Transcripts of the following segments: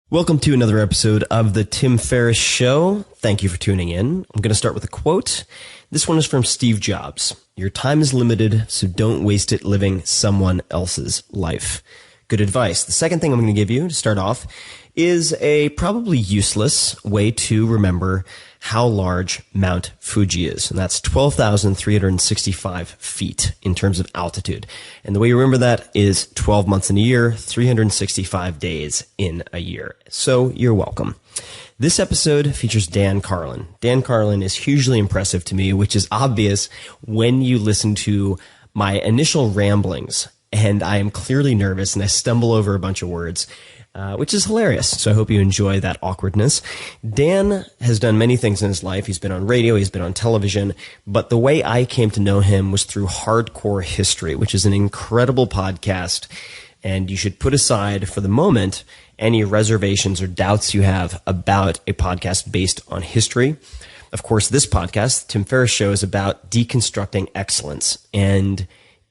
Welcome to another episode of the Tim Ferriss Show. Thank you for tuning in. I'm going to start with a quote. This one is from Steve Jobs. Your time is limited, so don't waste it living someone else's life. Good advice. The second thing I'm going to give you to start off is a probably useless way to remember how large Mount Fuji is. And that's 12,365 feet in terms of altitude. And the way you remember that is 12 months in a year, 365 days in a year. So you're welcome. This episode features Dan Carlin. Dan Carlin is hugely impressive to me, which is obvious when you listen to my initial ramblings. And I am clearly nervous and I stumble over a bunch of words, which is hilarious. So I hope you enjoy that awkwardness. Dan has done many things in his life. He's been on radio, he's been on television, but the way I came to know him was through Hardcore History, which is an incredible podcast. And you should put aside for the moment any reservations or doubts you have about a podcast based on history. Of course, this podcast, the Tim Ferriss Show, is about deconstructing excellence. And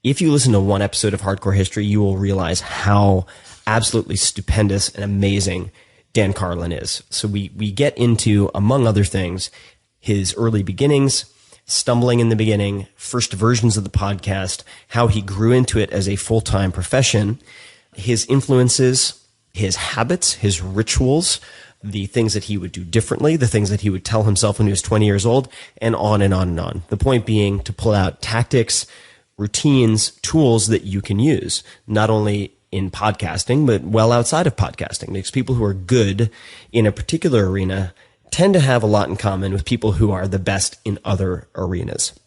if you listen to one episode of Hardcore History, you will realize how absolutely stupendous and amazing Dan Carlin is. So we get into, among other things, his early beginnings, stumbling in the beginning, first versions of the podcast, how he grew into it as a full-time profession, his influences, his habits, his rituals, the things that he would do differently, the things that he would tell himself when he was 20 years old, and on and on and on. The point being to pull out tactics, routines, tools that you can use, not only in podcasting, but well outside of podcasting, because people who are good in a particular arena tend to have a lot in common with people who are the best in other arenas.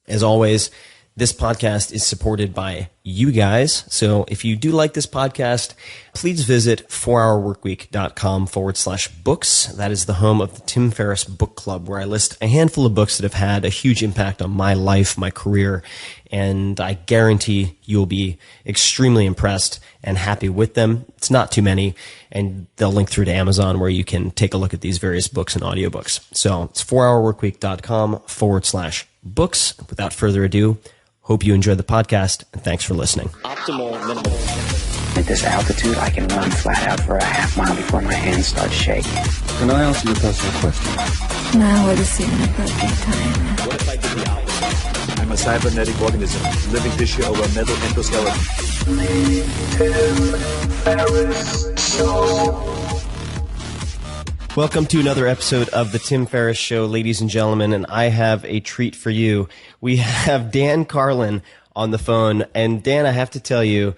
As always, this podcast is supported by you guys. So if you do like this podcast, please visit 4hourworkweek.com/books. That is the home of the Tim Ferriss Book Club, where I list a handful of books that have had a huge impact on my life, my career, and I guarantee you'll be extremely impressed and happy with them. It's not too many, and they'll link through to Amazon where you can take a look at these various books and audiobooks. So it's 4hourworkweek.com/books. Without further ado, hope you enjoy the podcast, and thanks for listening. Optimal minimum. At this altitude, I can run flat out for a half mile before my hands start shaking. Can I ask you a personal question? Now would seem an appropriate time. What if I did the opposite? I'm a cybernetic organism, living tissue over a metal endoskeleton. Welcome to another episode of the Tim Ferriss Show, ladies and gentlemen, and I have a treat for you. We have Dan Carlin on the phone, and Dan, I have to tell you,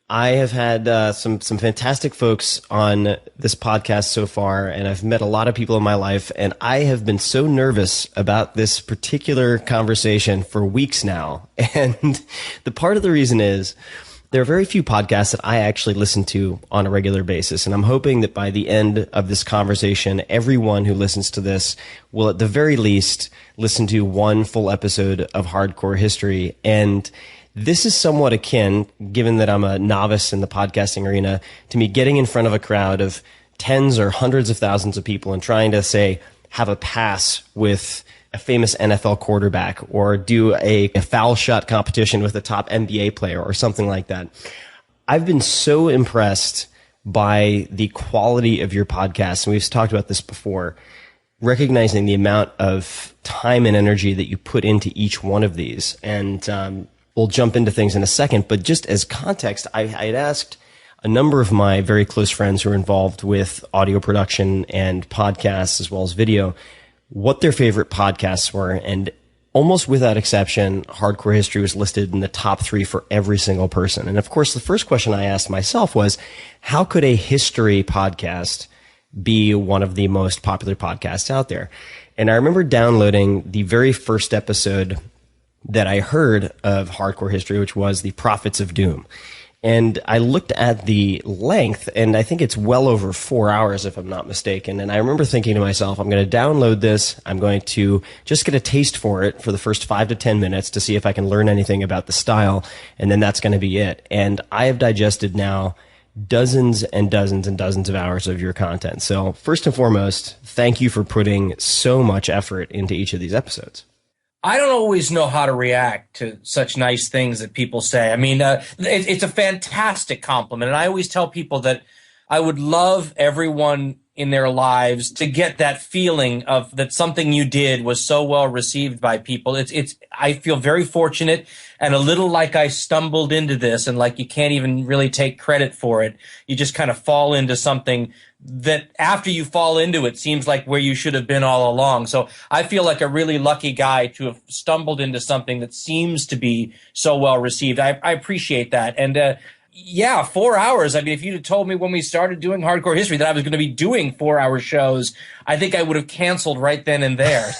I have had some fantastic folks on this podcast so far, and I've met a lot of people in my life, and I have been so nervous about this particular conversation for weeks now. And the part of the reason is there are very few podcasts that I actually listen to on a regular basis, and I'm hoping that by the end of this conversation, everyone who listens to this will at the very least listen to one full episode of Hardcore History. And this is somewhat akin, given that I'm a novice in the podcasting arena, to me getting in front of a crowd of tens or hundreds of thousands of people and trying to, say, have a pass with a famous NFL quarterback or do a foul shot competition with a top NBA player or something like that. I've been so impressed by the quality of your podcast, and we've talked about this before, recognizing the amount of time and energy that you put into each one of these. And we'll jump into things in a second, but just as context, I had asked a number of my very close friends who are involved with audio production and podcasts as well as video what their favorite podcasts were, and almost without exception, Hardcore History was listed in the top 3 for every single person. And of course, the first question I asked myself was, how could a history podcast be one of the most popular podcasts out there? And I remember downloading the very first episode that I heard of Hardcore History, which was The Prophets of Doom. And I looked at the length, and I think it's well over 4 hours, if I'm not mistaken. And I remember thinking to myself, I'm going to download this. I'm going to just get a taste for it for the first 5 to 10 minutes to see if I can learn anything about the style. And then that's going to be it. And I have digested now dozens and dozens and dozens of hours of your content. So first and foremost, thank you for putting so much effort into each of these episodes. I don't always know how to react to such nice things that people say. I mean, it's a fantastic compliment. And I always tell people that I would love everyone in their lives to get that feeling of that something you did was so well received by people. I feel very fortunate and a little like I stumbled into this, and like you can't even really take credit for it. You just kind of fall into something that after you fall into it seems like where you should have been all along. So I feel like a really lucky guy to have stumbled into something that seems to be so well received. I appreciate that. And, yeah, 4 hours. I mean, if you'd have told me when we started doing Hardcore History that I was going to be doing 4-hour shows, I think I would have canceled right then and there.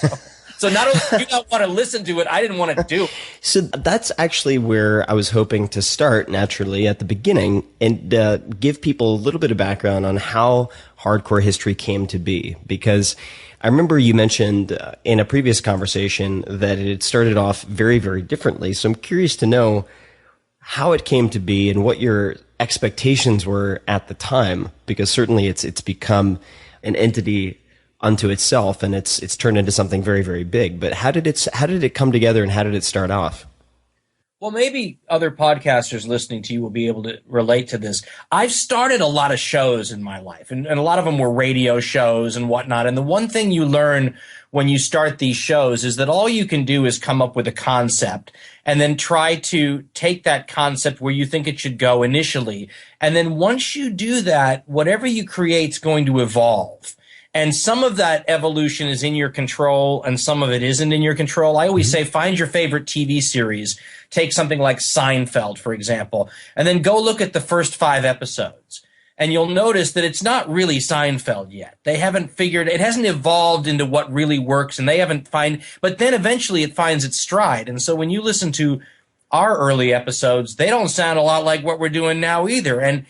So not only did you not want to listen to it, I didn't want to do it. So that's actually where I was hoping to start naturally at the beginning and give people a little bit of background on how Hardcore History came to be. Because I remember you mentioned in a previous conversation that it had started off very, very differently. So I'm curious to know how it came to be and what your expectations were at the time, because certainly it's become an entity unto itself and it's turned into something very, very big. But how did it come together and how did it start off? Well, maybe other podcasters listening to you will be able to relate to this. I've started a lot of shows in my life, and a lot of them were radio shows and whatnot. And the one thing you learn when you start these shows is that all you can do is come up with a concept and then try to take that concept where you think it should go initially. And then once you do that, whatever you create is going to evolve. And some of that evolution is in your control and some of it isn't in your control. I always say find your favorite TV series. Take something like Seinfeld, for example, and then go look at the first 5 episodes. And you'll notice that it's not really Seinfeld yet. They haven't figured, it hasn't evolved into what really works, and they haven't but then eventually it finds its stride. And so when you listen to our early episodes, they don't sound a lot like what we're doing now either. And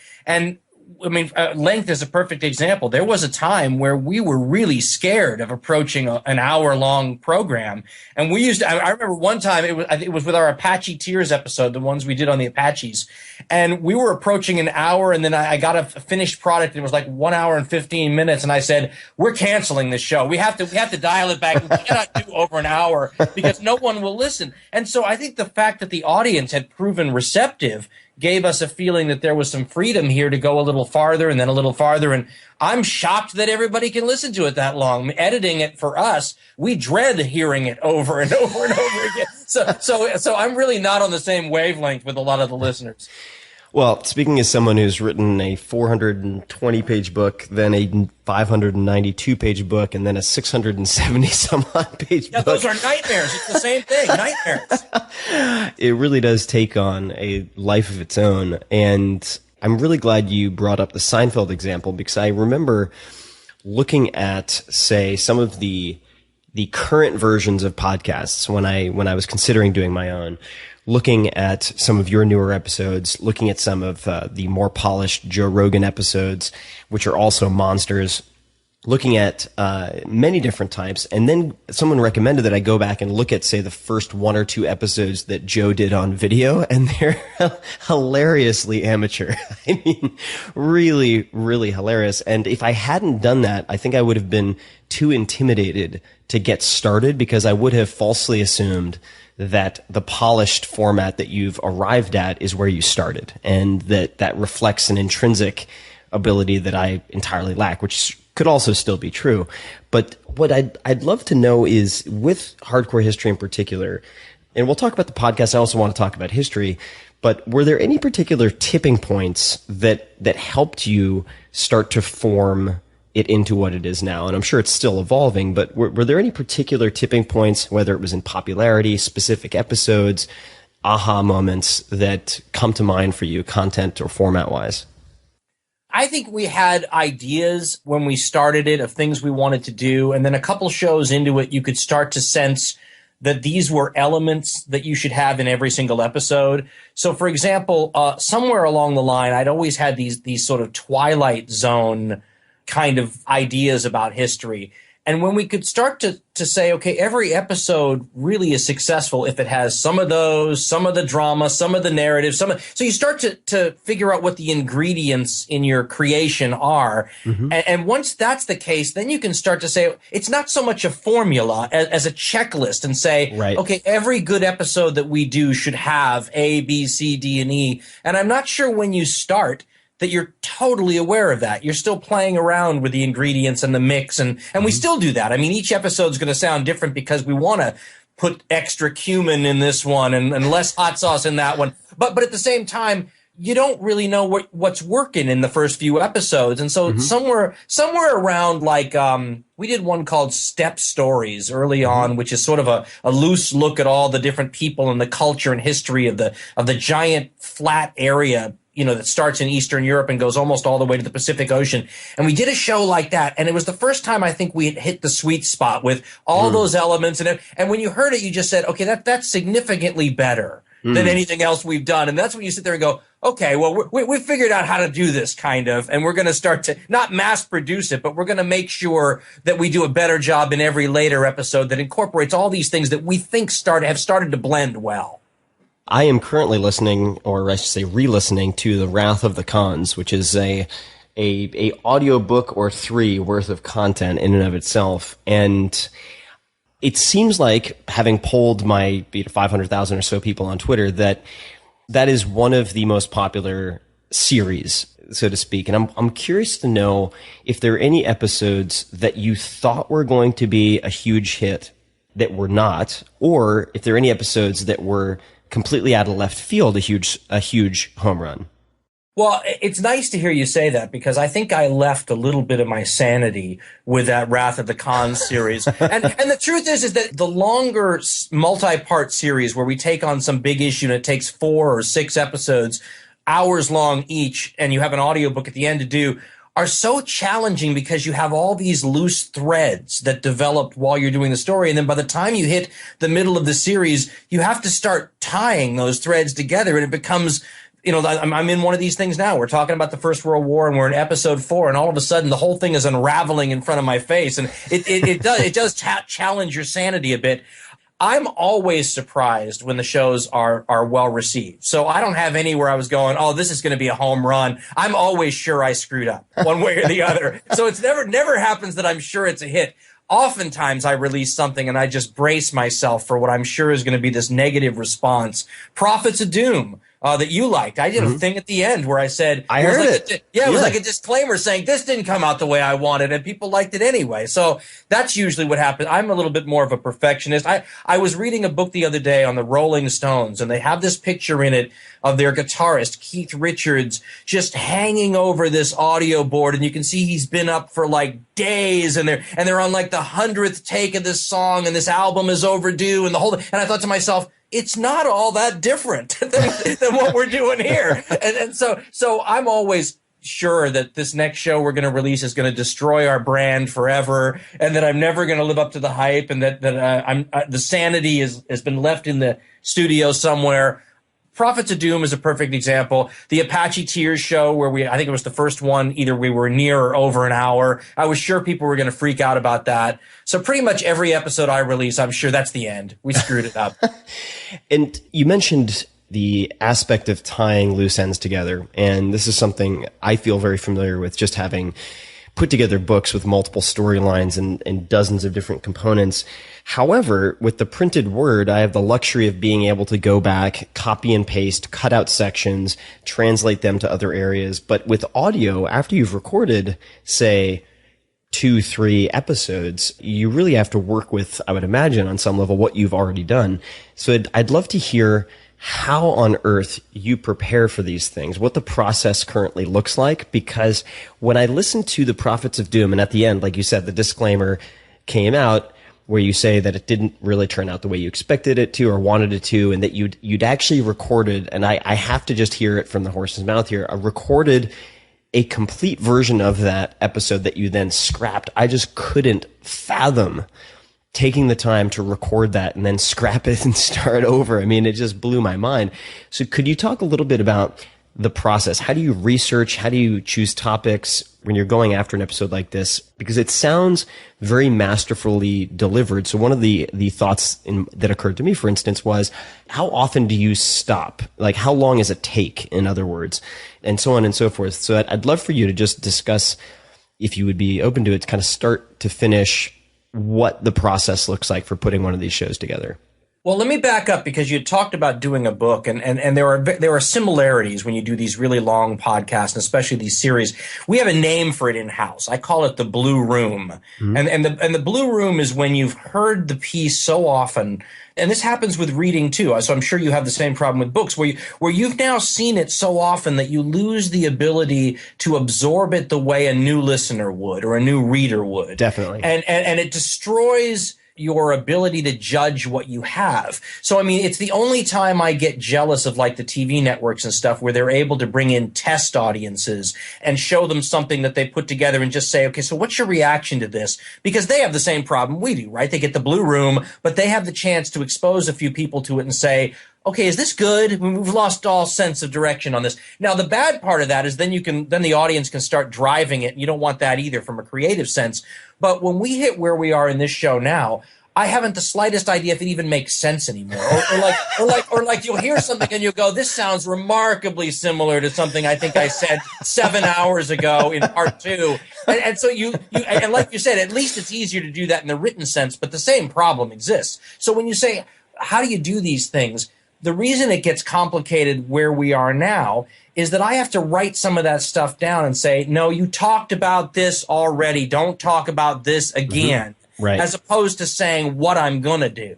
I mean, length is a perfect example. There was a time where we were really scared of approaching an hour-long program. And we used to, I remember one time, it was with our Apache Tears episode, the ones we did on the Apaches. And we were approaching an hour, and then I got a finished product, and it was like 1 hour and 15 minutes. And I said, we're canceling this show. We have to dial it back. We cannot do over an hour because no one will listen. And so I think the fact that the audience had proven receptive gave us a feeling that there was some freedom here to go a little farther and then a little farther. And I'm shocked that everybody can listen to it that long. Editing it for us, we dread hearing it over and over and over again. So I'm really not on the same wavelength with a lot of the listeners. Well, speaking as someone who's written a 420-page book, then a 592-page book, and then a 670-some-odd-page book. Yeah, those are nightmares. It's the same thing, nightmares. It really does take on a life of its own. And I'm really glad you brought up the Seinfeld example, because I remember looking at, say, some of the current versions of podcasts when I was considering doing my own, looking at some of your newer episodes, looking at some of the more polished Joe Rogan episodes, which are also monsters, looking at many different types. And then someone recommended that I go back and look at, say, the first 1 or 2 episodes that Joe did on video, and they're hilariously amateur. I mean, really, really hilarious. And if I hadn't done that, I think I would have been too intimidated to get started, because I would have falsely assumed that the polished format that you've arrived at is where you started, and that reflects an intrinsic ability that I entirely lack, which could also still be true. But what I'd love to know is, with Hardcore History in particular, and we'll talk about the podcast, I also want to talk about history, but were there any particular tipping points that helped you start to form it into what it is now? And I'm sure it's still evolving, but were there any particular tipping points, whether it was in popularity, specific episodes, aha moments that come to mind for you, content or format wise? I think we had ideas when we started it of things we wanted to do. And then a couple shows into it, you could start to sense that these were elements that you should have in every single episode. So, for example, somewhere along the line, I'd always had these sort of Twilight Zone kind of ideas about history. And when we could start to say, okay, every episode really is successful if it has some of those, some of the drama, some of the narrative, so you start to figure out what the ingredients in your creation are. Mm-hmm. And once that's the case, then you can start to say, it's not so much a formula as a checklist, and say, right, okay, every good episode that we do should have A, B, C, D, and E. And I'm not sure when you start that you're totally aware of that. You're still playing around with the ingredients and the mix, and we still do that. I mean, each episode's going to sound different because we want to put extra cumin in this one and less hot sauce in that one. But at the same time, you don't really know what's working in the first few episodes. And so somewhere around like, we did one called Step Stories early on, which is sort of a loose look at all the different people and the culture and history of the giant flat area, that starts in Eastern Europe and goes almost all the way to the Pacific Ocean. And we did a show like that. And it was the first time I think we had hit the sweet spot with all those elements. And when you heard it, you just said, okay, that's significantly better than anything else we've done. And that's when you sit there and go, okay, well, we figured out how to do this kind of, and we're going to start to not mass produce it, but we're going to make sure that we do a better job in every later episode that incorporates all these things that we think have started to blend well. I am currently listening, or I should say re-listening, to The Wrath of the Khans, which is a audiobook or 3 worth of content in and of itself. And it seems like, having polled my 500,000 or so people on Twitter, that is one of the most popular series, so to speak. And I'm curious to know if there are any episodes that you thought were going to be a huge hit that were not, or if there are any episodes that were completely out of left field, a huge home run. Well, it's nice to hear you say that, because I think I left a little bit of my sanity with that Wrath of the Khans series. And the truth is that the longer multi-part series where we take on some big issue and it takes 4 or 6 episodes, hours long each, and you have an audiobook at the end to do, are so challenging because you have all these loose threads that developed while you're doing the story. And then by the time you hit the middle of the series, you have to start tying those threads together, and it becomes, I'm in one of these things now. We're talking about the First World War, and we're in episode 4, and all of a sudden the whole thing is unraveling in front of my face, and it does challenge your sanity a bit. I'm always surprised when the shows are well received. So I don't have any where I was going, oh, this is going to be a home run. I'm always sure I screwed up one way or the other. So it's never happens that I'm sure it's a hit. Oftentimes I release something and I just brace myself for what I'm sure is going to be this negative response. Prophets of Doom. That you liked. I did a thing at the end where I said, I heard it. It was like a disclaimer saying this didn't come out the way I wanted, and people liked it anyway. So that's usually what happens. I'm a little bit more of a perfectionist. I was reading a book the other day on the Rolling Stones, and they have this picture in it of their guitarist, Keith Richards, just hanging over this audio board, and you can see he's been up for like days, and they're on like the 100th take of this song, and this album is overdue, and I thought to myself, it's not all that different than what we're doing here. And so I'm always sure that this next show we're going to release is going to destroy our brand forever, and that I'm never going to live up to the hype, and that the sanity has been left in the studio somewhere. Prophets of Doom is a perfect example. The Apache Tears show, where I think it was the first one, either we were near or over an hour. I was sure people were going to freak out about that. So pretty much every episode I release, I'm sure that's the end. We screwed it up. And you mentioned the aspect of tying loose ends together. And this is something I feel very familiar with, just having put together books with multiple storylines and dozens of different components. However, with the printed word, I have the luxury of being able to go back, copy and paste, cut out sections, translate them to other areas. But with audio, after you've recorded, say, 2-3 episodes, you really have to work with, I would imagine, on some level, what you've already done. So I'd love to hear how on earth you prepare for these things, what the process currently looks like, because when I listened to the Prophets of Doom, and at the end, like you said, the disclaimer came out where you say that it didn't really turn out the way you expected it to or wanted it to, and that you'd actually recorded, and I have to just hear it from the horse's mouth here, recorded a complete version of that episode that you then scrapped. I just couldn't fathom taking the time to record that and then scrap it and start over. I mean, it just blew my mind. So could you talk a little bit about the process? How do you research? How do you choose topics when you're going after an episode like this? Because it sounds very masterfully delivered. So one of the thoughts that occurred to me, for instance, was how often do you stop? Like how long is a take, in other words, and so on and so forth. So I'd love for you to just discuss, if you would be open to it, kind of start to finish, what the process looks like for putting one of these shows together. Well, let me back up because you talked about doing a book, and there are similarities when you do these really long podcasts, and especially these series. We have a name for it in house. I call it the Blue Room, and the Blue Room is when you've heard the piece so often, and this happens with reading too. So I'm sure you have the same problem with books, where you've now seen it so often that you lose the ability to absorb it the way a new listener would or a new reader would. Definitely, and it destroys your ability to judge what you have. So, I mean, it's the only time I get jealous of like the TV networks and stuff where they're able to bring in test audiences and show them something that they put together and just say, okay, so what's your reaction to this? Because they have the same problem we do, right? They get the Blue Room, but they have the chance to expose a few people to it and say, okay, is this good? We've lost all sense of direction on this. Now, the bad part of that is then the audience can start driving it. And you don't want that either from a creative sense. But when we hit where we are in this show now, I haven't the slightest idea if it even makes sense anymore. Or like you'll hear something and you'll go, this sounds remarkably similar to something I think I said 7 hours ago in part 2. And so you and like you said, at least it's easier to do that in the written sense, but the same problem exists. So when you say, how do you do these things? The reason it gets complicated where we are now is that I have to write some of that stuff down and say, no, you talked about this already. Don't talk about this again. Mm-hmm. Right. As opposed to saying what I'm going to do.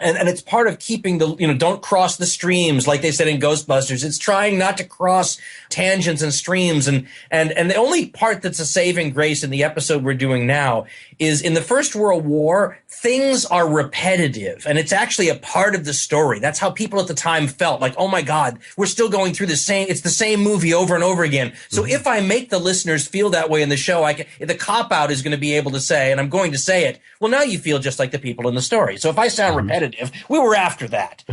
And it's part of keeping don't cross the streams, like they said in Ghostbusters. It's trying not to cross tangents and streams. And the only part that's a saving grace in the episode we're doing now is in the First World War, things are repetitive. And it's actually a part of the story. That's how people at the time felt. Like, oh my God, we're still going through it's the same movie over and over again. So if I make the listeners feel that way in the show, the cop-out is going to be able to say, and I'm going to say it, well, now you feel just like the people in the story. So if I sound repetitive, we were after that.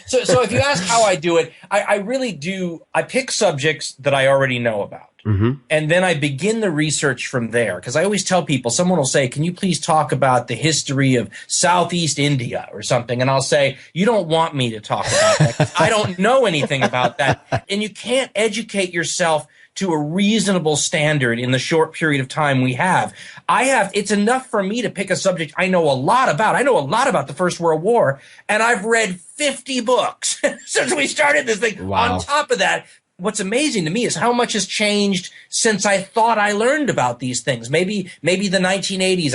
So if you ask how I do it, I really do. I pick subjects that I already know about. Mm-hmm. And then I begin the research from there. Because I always tell people, someone will say, can you please talk about the history of Southeast India or something? And I'll say, you don't want me to talk about that 'cause I don't know anything about that. And you can't educate yourself to a reasonable standard in the short period of time we have. It's enough for me to pick a subject I know a lot about. I know a lot about the First World War, and I've read 50 books since we started this thing. Wow. On top of that, what's amazing to me is how much has changed since I thought I learned about these things. Maybe the 1980s,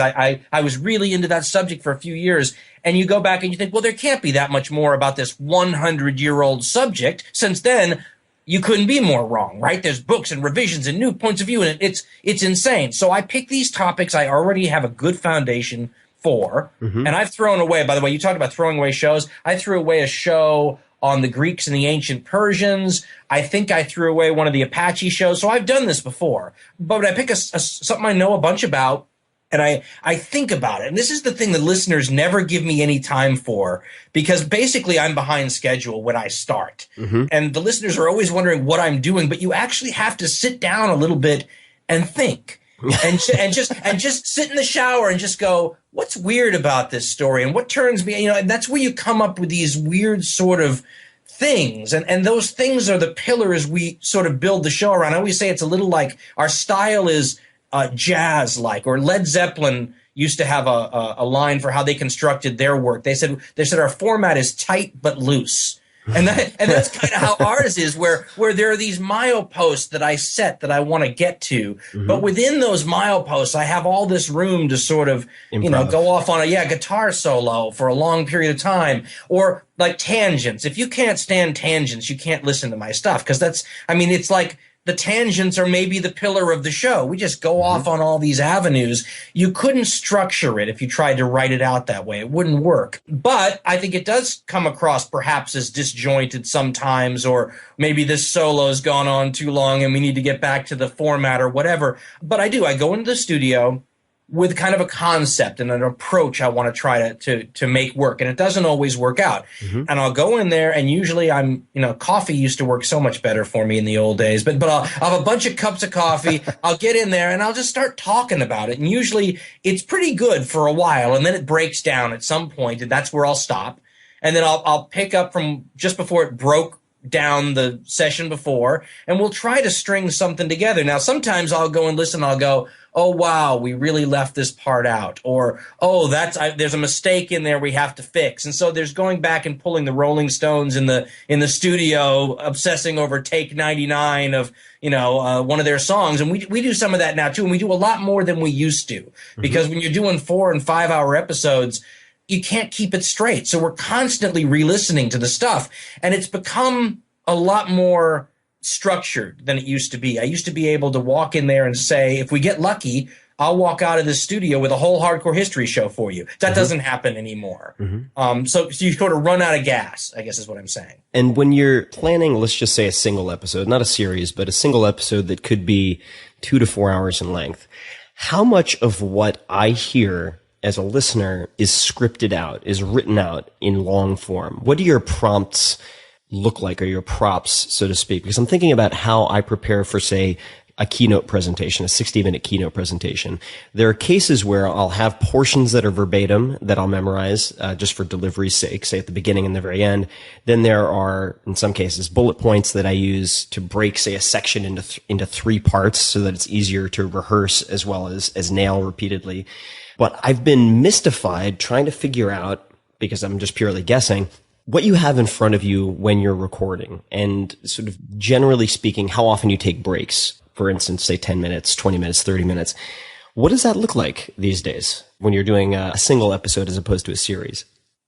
I was really into that subject for a few years, and you go back and you think, well, there can't be that much more about this 100-year-old subject. Since then, you couldn't be more wrong, right? There's books and revisions and new points of view, and it's insane. So I pick these topics I already have a good foundation for, and I've thrown away, by the way, you talked about throwing away shows. I threw away a show on the Greeks and the ancient Persians. I think I threw away one of the Apache shows. So I've done this before. But I pick something I know a bunch about, and I think about it. And this is the thing that listeners never give me any time for, because basically I'm behind schedule when I start. Mm-hmm. And the listeners are always wondering what I'm doing, but you actually have to sit down a little bit and think. and just sit in the shower and just go, what's weird about this story and what turns me, and that's where you come up with these weird sort of things. And those things are the pillars we sort of build the show around. I always say it's a little like our style is jazz-like, or Led Zeppelin used to have a line for how they constructed their work. They said our format is tight but loose. And that's kind of how ours is, where there are these mileposts that I set that I want to get to. Mm-hmm. But within those mileposts, I have all this room to sort of, go off on a guitar solo for a long period of time, or like tangents. If you can't stand tangents, you can't listen to my stuff, because it's like the tangents are maybe the pillar of the show. We just go off on all these avenues. You couldn't structure it if you tried to write it out that way. It wouldn't work. But I think it does come across perhaps as disjointed sometimes, or maybe this solo's gone on too long and we need to get back to the format or whatever. But I go into the studio with kind of a concept and an approach I want to try to make work. And it doesn't always work out. Mm-hmm. And I'll go in there, and usually coffee used to work so much better for me in the old days, but I'll have a bunch of cups of coffee. I'll get in there and I'll just start talking about it. And usually it's pretty good for a while, and then it breaks down at some point, and that's where I'll stop. And then I'll pick up from just before it broke down the session before, and we'll try to string something together. Now, sometimes I'll go and listen. I'll go, oh, wow, we really left this part out, or, oh, there's a mistake in there we have to fix. And so there's going back and pulling the Rolling Stones in the studio, obsessing over take 99 of, one of their songs. And we do some of that now too. And we do a lot more than we used to, because when you're doing 4 and 5 hour episodes, you can't keep it straight. So we're constantly re-listening to the stuff, and it's become a lot more structured than it used to be. I used to be able to walk in there and say, if we get lucky, I'll walk out of the studio with a whole hardcore history show for you. That doesn't happen anymore. So you sort of run out of gas, I guess is what I'm saying. And when you're planning, let's just say a single episode, not a series, but a single episode that could be 2 to 4 hours in length, how much of what I hear as a listener is scripted out, is written out in long form? What do your prompts look like, or your props, so to speak? Because I'm thinking about how I prepare for, say, a keynote presentation, a 60-minute keynote presentation. There are cases where I'll have portions that are verbatim that I'll memorize just for delivery's sake, say at the beginning and the very end. Then there are, in some cases, bullet points that I use to break, say, a section into 3 parts so that it's easier to rehearse as well as nail repeatedly. But I've been mystified trying to figure out, because I'm just purely guessing, what you have in front of you when you're recording, and sort of generally speaking, how often you take breaks. For instance, say 10 minutes, 20 minutes, 30 minutes. What does that look like these days when you're doing a single episode as opposed to a series?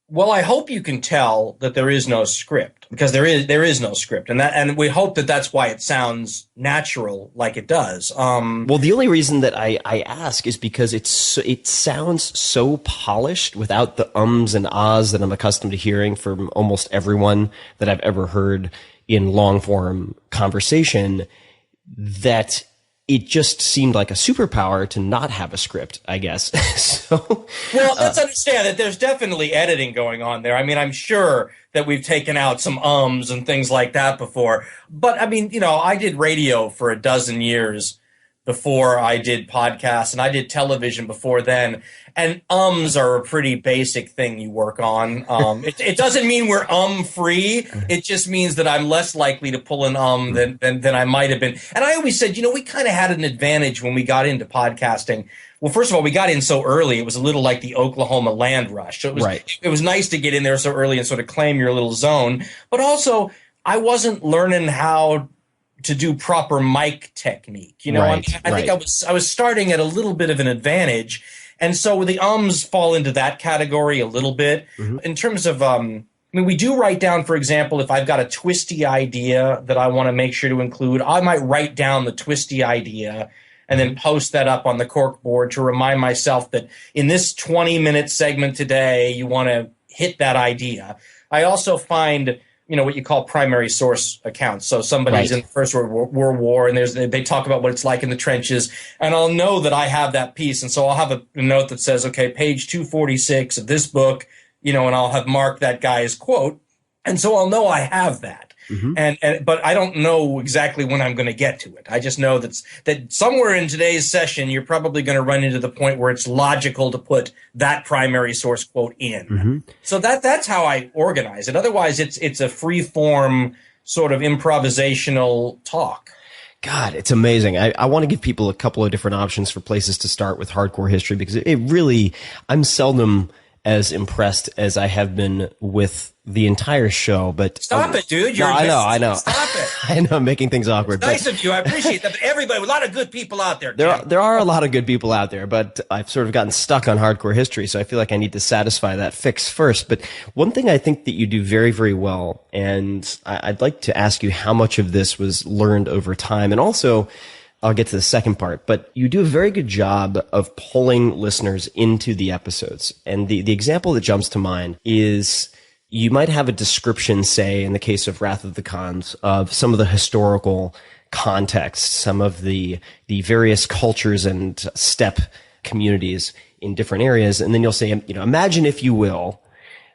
Well, I hope you can tell that there is no script, because there is no script, and we hope that that's why it sounds natural, like it does. Well, the only reason that I ask is because it sounds so polished without the ums and ahs that I'm accustomed to hearing from almost everyone that I've ever heard in long form conversation, that it just seemed like a superpower to not have a script, I guess. So, well, let's understand that there's definitely editing going on there. I mean, I'm sure that we've taken out some ums and things like that before. But I mean, I did radio for a dozen years before I did podcasts, and I did television before then. And ums are a pretty basic thing you work on. It doesn't mean we're free. It just means that I'm less likely to pull an than I might have been. And I always said, we kind of had an advantage when we got into podcasting. Well, first of all, we got in so early. It was a little like the Oklahoma land rush. So it was nice to get in there so early and sort of claim your little zone. But also, I wasn't learning how to do proper mic technique. I think I was starting at a little bit of an advantage. And so the ums fall into that category a little bit. In terms of, we do write down, for example, if I've got a twisty idea that I want to make sure to include, I might write down the twisty idea and then post that up on the cork board to remind myself that in this 20-minute segment today, you want to hit that idea. I also find, what you call primary source accounts. So somebody's in the First World War, and they talk about what it's like in the trenches, and I'll know that I have that piece. And so I'll have a note that says, okay, page 246 of this book, and I'll have marked that guy's quote. And so I'll know I have that. But I don't know exactly when I'm going to get to it. I just know that somewhere in today's session, you're probably going to run into the point where it's logical to put that primary source quote in. So that's how I organize it. Otherwise, it's a free form sort of improvisational talk. God, it's amazing. I want to give people a couple of different options for places to start with hardcore history, because it really, I'm seldom as impressed as I have been with the entire show. But stop it, dude! I know. Stop it! I know, I'm making things awkward. It's nice of you. I appreciate that. But everybody, a lot of good people out there. There are a lot of good people out there, but I've sort of gotten stuck on hardcore history, so I feel like I need to satisfy that fix first. But one thing I think that you do very, very well, and I'd like to ask you how much of this was learned over time, and also, I'll get to the second part, but you do a very good job of pulling listeners into the episodes. And the example that jumps to mind is you might have a description, say, in the case of Wrath of the Khans, of some of the historical context, some of the various cultures and steppe communities in different areas. And then you'll say, imagine, if you will,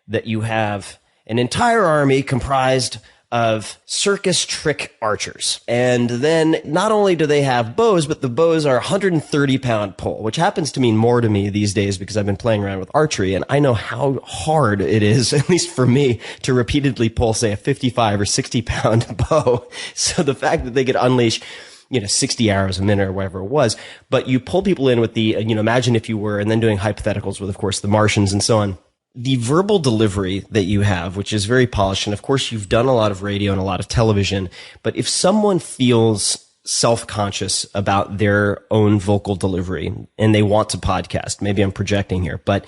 that you have an entire army comprised of circus trick archers. And then not only do they have bows, but the bows are 130-pound pole, which happens to mean more to me these days because I've been playing around with archery, and I know how hard it is, at least for me, to repeatedly pull, say, a 55 or 60-pound bow. So the fact that they could unleash 60 arrows a minute or whatever it was. But you pull people in with the, imagine if you were, and then doing hypotheticals with, of course, the Martians and so on. The verbal delivery that you have, which is very polished, and of course you've done a lot of radio and a lot of television, but if someone feels self-conscious about their own vocal delivery and they want to podcast, maybe I'm projecting here, but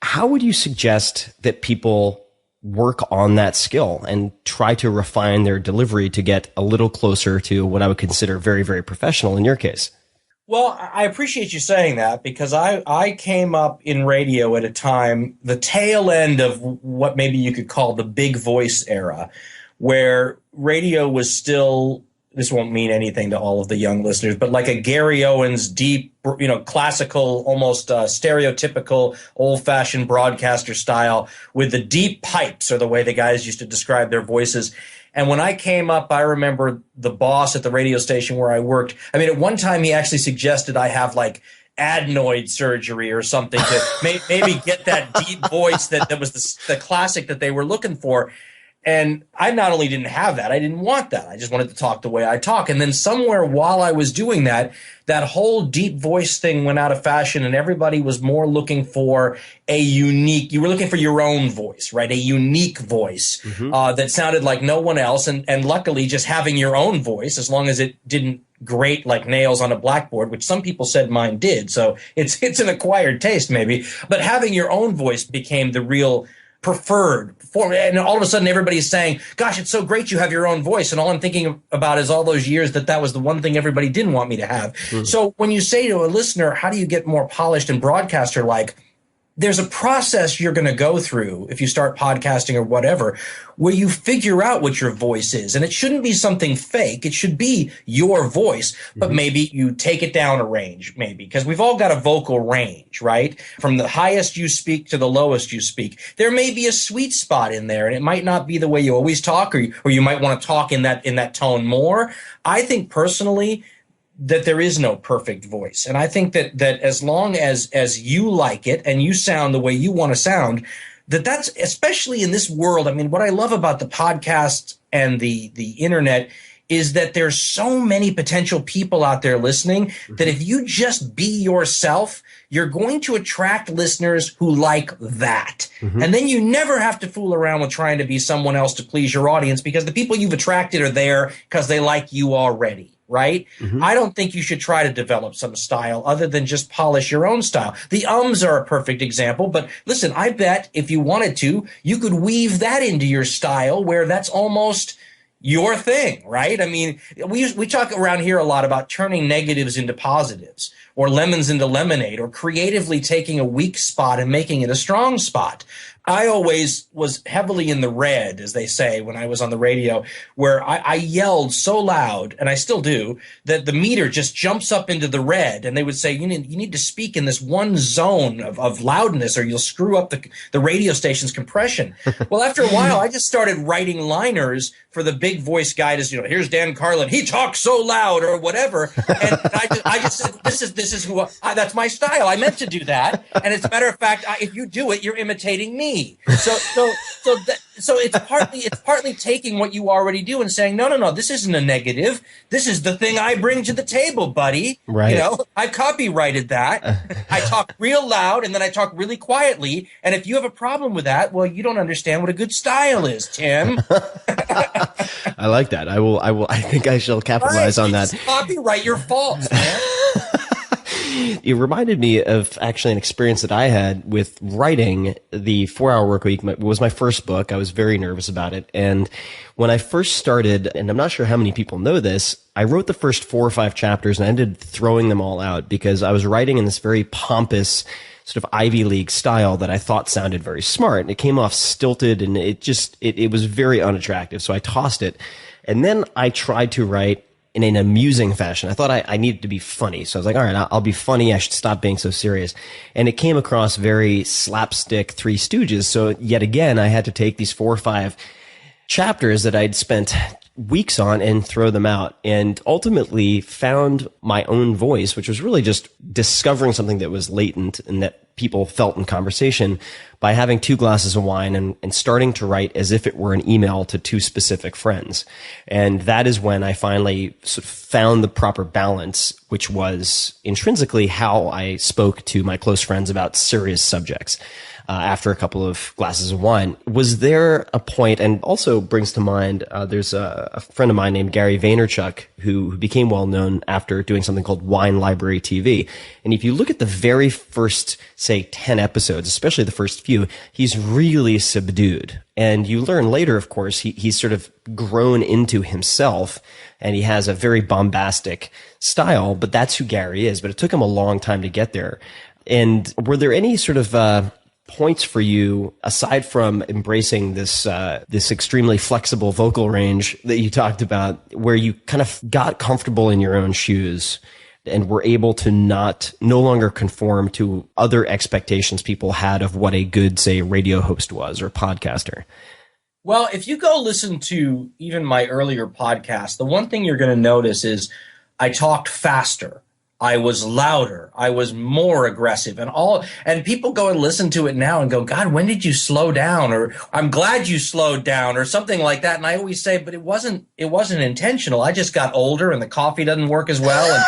how would you suggest that people work on that skill and try to refine their delivery to get a little closer to what I would consider very, very professional in your case? Well, I appreciate you saying that, because I came up in radio at a time, the tail end of what maybe you could call the big voice era, where radio was still, this won't mean anything to all of the young listeners, but like a Gary Owens deep, classical, almost stereotypical old-fashioned broadcaster style with the deep pipes, or the way the guys used to describe their voices. And when I came up, I remember the boss at the radio station where I worked. I mean, at one time he actually suggested I have like adenoid surgery or something to maybe get that deep voice that was the classic that they were looking for. And I not only didn't have that, I didn't want that. I just wanted to talk the way I talk. And then somewhere while I was doing that, that whole deep voice thing went out of fashion, and everybody was more looking for you were looking for your own voice, right? A unique voice that sounded like no one else. And luckily, just having your own voice, as long as it didn't grate like nails on a blackboard, which some people said mine did. So it's an acquired taste maybe, but having your own voice became the real preferred form. And all of a sudden everybody's saying, gosh, it's so great you have your own voice. And all I'm thinking about is all those years that was the one thing everybody didn't want me to have. So when you say to a listener, how do you get more polished and broadcaster like, there's a process you're going to go through if you start podcasting or whatever, where you figure out what your voice is. And it shouldn't be something fake. It should be your voice, but maybe you take it down a range, maybe, because we've all got a vocal range, right? From the highest you speak to the lowest you speak. There may be a sweet spot in there, and it might not be the way you always talk, or you might want to talk in that tone more. I think personally that there is no perfect voice. And I think that as long as you like it and you sound the way you want to sound, that's, especially in this world. I mean, what I love about the podcast and the internet is that there's so many potential people out there listening that if you just be yourself, you're going to attract listeners who like that. And then you never have to fool around with trying to be someone else to please your audience, because the people you've attracted are there because they like you already. Right? I don't think you should try to develop some style other than just polish your own style. The ums are a perfect example, but listen, I bet if you wanted to, you could weave that into your style where that's almost your thing, right? I mean, we talk around here a lot about turning negatives into positives, or lemons into lemonade, or creatively taking a weak spot and making it a strong spot. I always was heavily in the red, as they say, when I was on the radio, where I yelled so loud, and I still do, that the meter just jumps up into the red, and they would say, you need to speak in this one zone of loudness, or you'll screw up the radio station's compression. Well, after a while, I just started writing liners for the big voice guy to, here's Dan Carlin, he talks so loud, or whatever. And I just said, this is who that's my style. I meant to do that. And as a matter of fact, if you do it, you're imitating me. So it's partly taking what you already do and saying, no, this isn't a negative. This is the thing I bring to the table, buddy. Right. I copyrighted that. I talk real loud and then I talk really quietly. And if you have a problem with that, well, you don't understand what a good style is, Tim. I like that. I think I shall capitalize on that. Copyright your faults, man. It reminded me of actually an experience that I had with writing the 4-Hour Workweek. It was my first book. I was very nervous about it. And when I first started, and I'm not sure how many people know this, I wrote the first 4 or 5 chapters and I ended throwing them all out because I was writing in this very pompous sort of Ivy League style that I thought sounded very smart. And it came off stilted and it was very unattractive. So I tossed it. And then I tried to write in an amusing fashion. I thought I needed to be funny. So I was like, all right, I'll be funny. I should stop being so serious. And it came across very slapstick Three Stooges. So yet again, I had to take these 4 or 5 chapters that I'd spent weeks on and throw them out, and ultimately found my own voice, which was really just discovering something that was latent and that people felt in conversation by having 2 glasses of wine and starting to write as if it were an email to 2 specific friends. And that is when I finally sort of found the proper balance, which was intrinsically how I spoke to my close friends about serious subjects. After a couple of glasses of wine, was there a point, and also brings to mind, there's a friend of mine named Gary Vaynerchuk who became well known after doing something called Wine Library TV. And if you look at the very first, say, 10 episodes, especially the first few, he's really subdued. And you learn later, of course, he's sort of grown into himself, and he has a very bombastic style, but that's who Gary is. But it took him a long time to get there. And were there any sort of points for you, aside from embracing this extremely flexible vocal range that you talked about, where you kind of got comfortable in your own shoes and were able to no longer conform to other expectations people had of what a good, say, radio host was or podcaster? Well, if you go listen to even my earlier podcast, the one thing you're going to notice is I talked faster. I was louder. I was more aggressive, and people go and listen to it now and go, God, when did you slow down? Or I'm glad you slowed down, or something like that. And I always say, but it wasn't intentional. I just got older and the coffee doesn't work as well.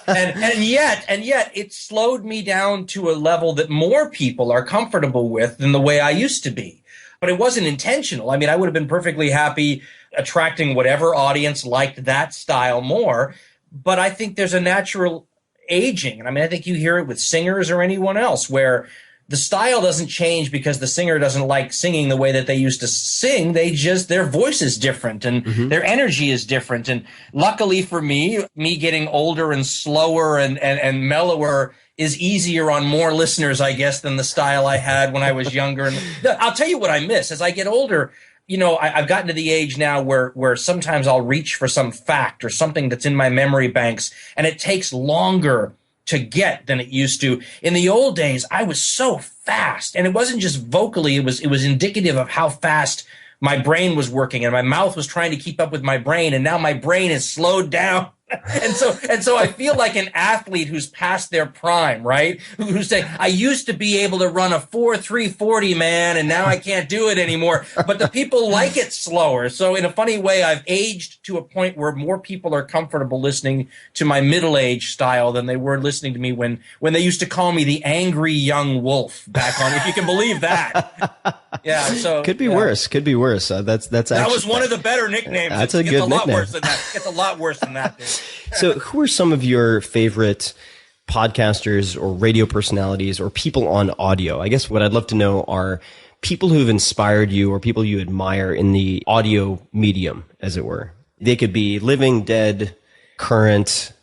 And yet it slowed me down to a level that more people are comfortable with than the way I used to be. But it wasn't intentional. I mean, I would have been perfectly happy attracting whatever audience liked that style more. But I think there's a natural aging. And I mean, I think you hear it with singers or anyone else, where the style doesn't change because the singer doesn't like singing the way that they used to sing. Their voice is different, and their energy is different. And luckily for me getting older and slower and mellower is easier on more listeners, I guess, than the style I had when I was younger. And I'll tell you what I miss as I get older. You know, I've gotten to the age now where sometimes I'll reach for some fact or something that's in my memory banks, and it takes longer to get than it used to. In the old days, I was so fast, and it wasn't just vocally, it was indicative of how fast my brain was working, and my mouth was trying to keep up with my brain, and now my brain is slowed down. And so I feel like an athlete who's past their prime, right? Who's saying, I used to be able to run a 4.340, man, and now I can't do it anymore. But the people like it slower. So in a funny way, I've aged to a point where more people are comfortable listening to my middle-age style than they were listening to me when they used to call me the angry young wolf back on, if you can believe that. Yeah, so could be worse. Could be worse. That was one of the better nicknames. That's a good nickname. Worse than that. It's a lot worse than that, dude. So who are some of your favorite podcasters or radio personalities or people on audio? I guess what I'd love to know are people who've inspired you or people you admire in the audio medium, as it were. They could be living, dead, current,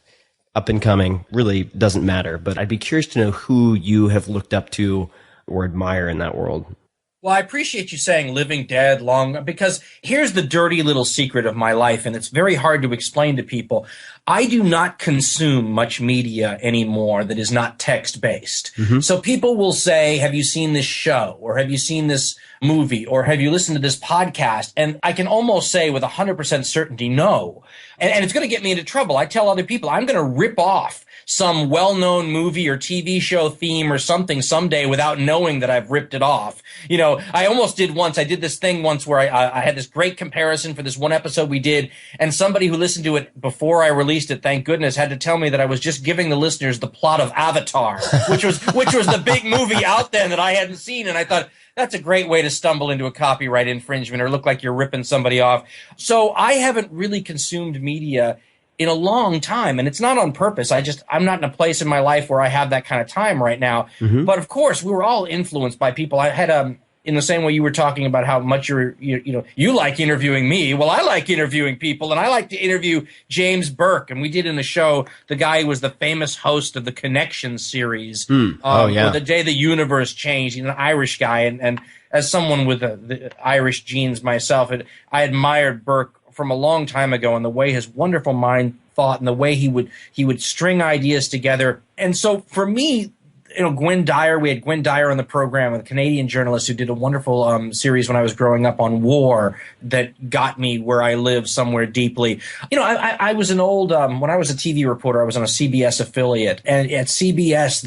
up and coming. Really doesn't matter. But I'd be curious to know who you have looked up to or admire in that world. Well, I appreciate you saying living, dead, long, because here's the dirty little secret of my life, and it's very hard to explain to people. I do not consume much media anymore that is not text-based. So people will say, have you seen this show? Or have you seen this movie? Or have you listened to this podcast? And I can almost say with 100% certainty, no. And it's going to get me into trouble. I tell other people, I'm going to rip off some well-known movie or TV show theme or something someday without knowing that I've ripped it off. You know, I almost did once. I did this thing once where I had this great comparison for this one episode we did, and somebody who listened to it before I released it, thank goodness, had to tell me that I was just giving the listeners the plot of Avatar, which was the big movie out then that I hadn't seen. And I thought, that's a great way to stumble into a copyright infringement or look like you're ripping somebody off. So I haven't really consumed media in a long time, and it's not on purpose. I'm not in a place in my life where I have that kind of time right now. But of course, we were all influenced by people. I had in the same way you were talking about how much you like interviewing me. Well, I like interviewing people, and I like to interview James Burke. And we did in the show the guy who was the famous host of the Connection series. The Day the Universe Changed. He's an Irish guy, and as someone with the Irish genes myself, I admired Burke from a long time ago, and the way his wonderful mind thought and the way he would string ideas together. And so for me, Gwen Dyer. We had Gwen Dyer on the program, a Canadian journalist who did a wonderful series when I was growing up on war that got me where I live somewhere deeply. I was an old when I was a TV reporter, I was on a CBS affiliate, and at CBS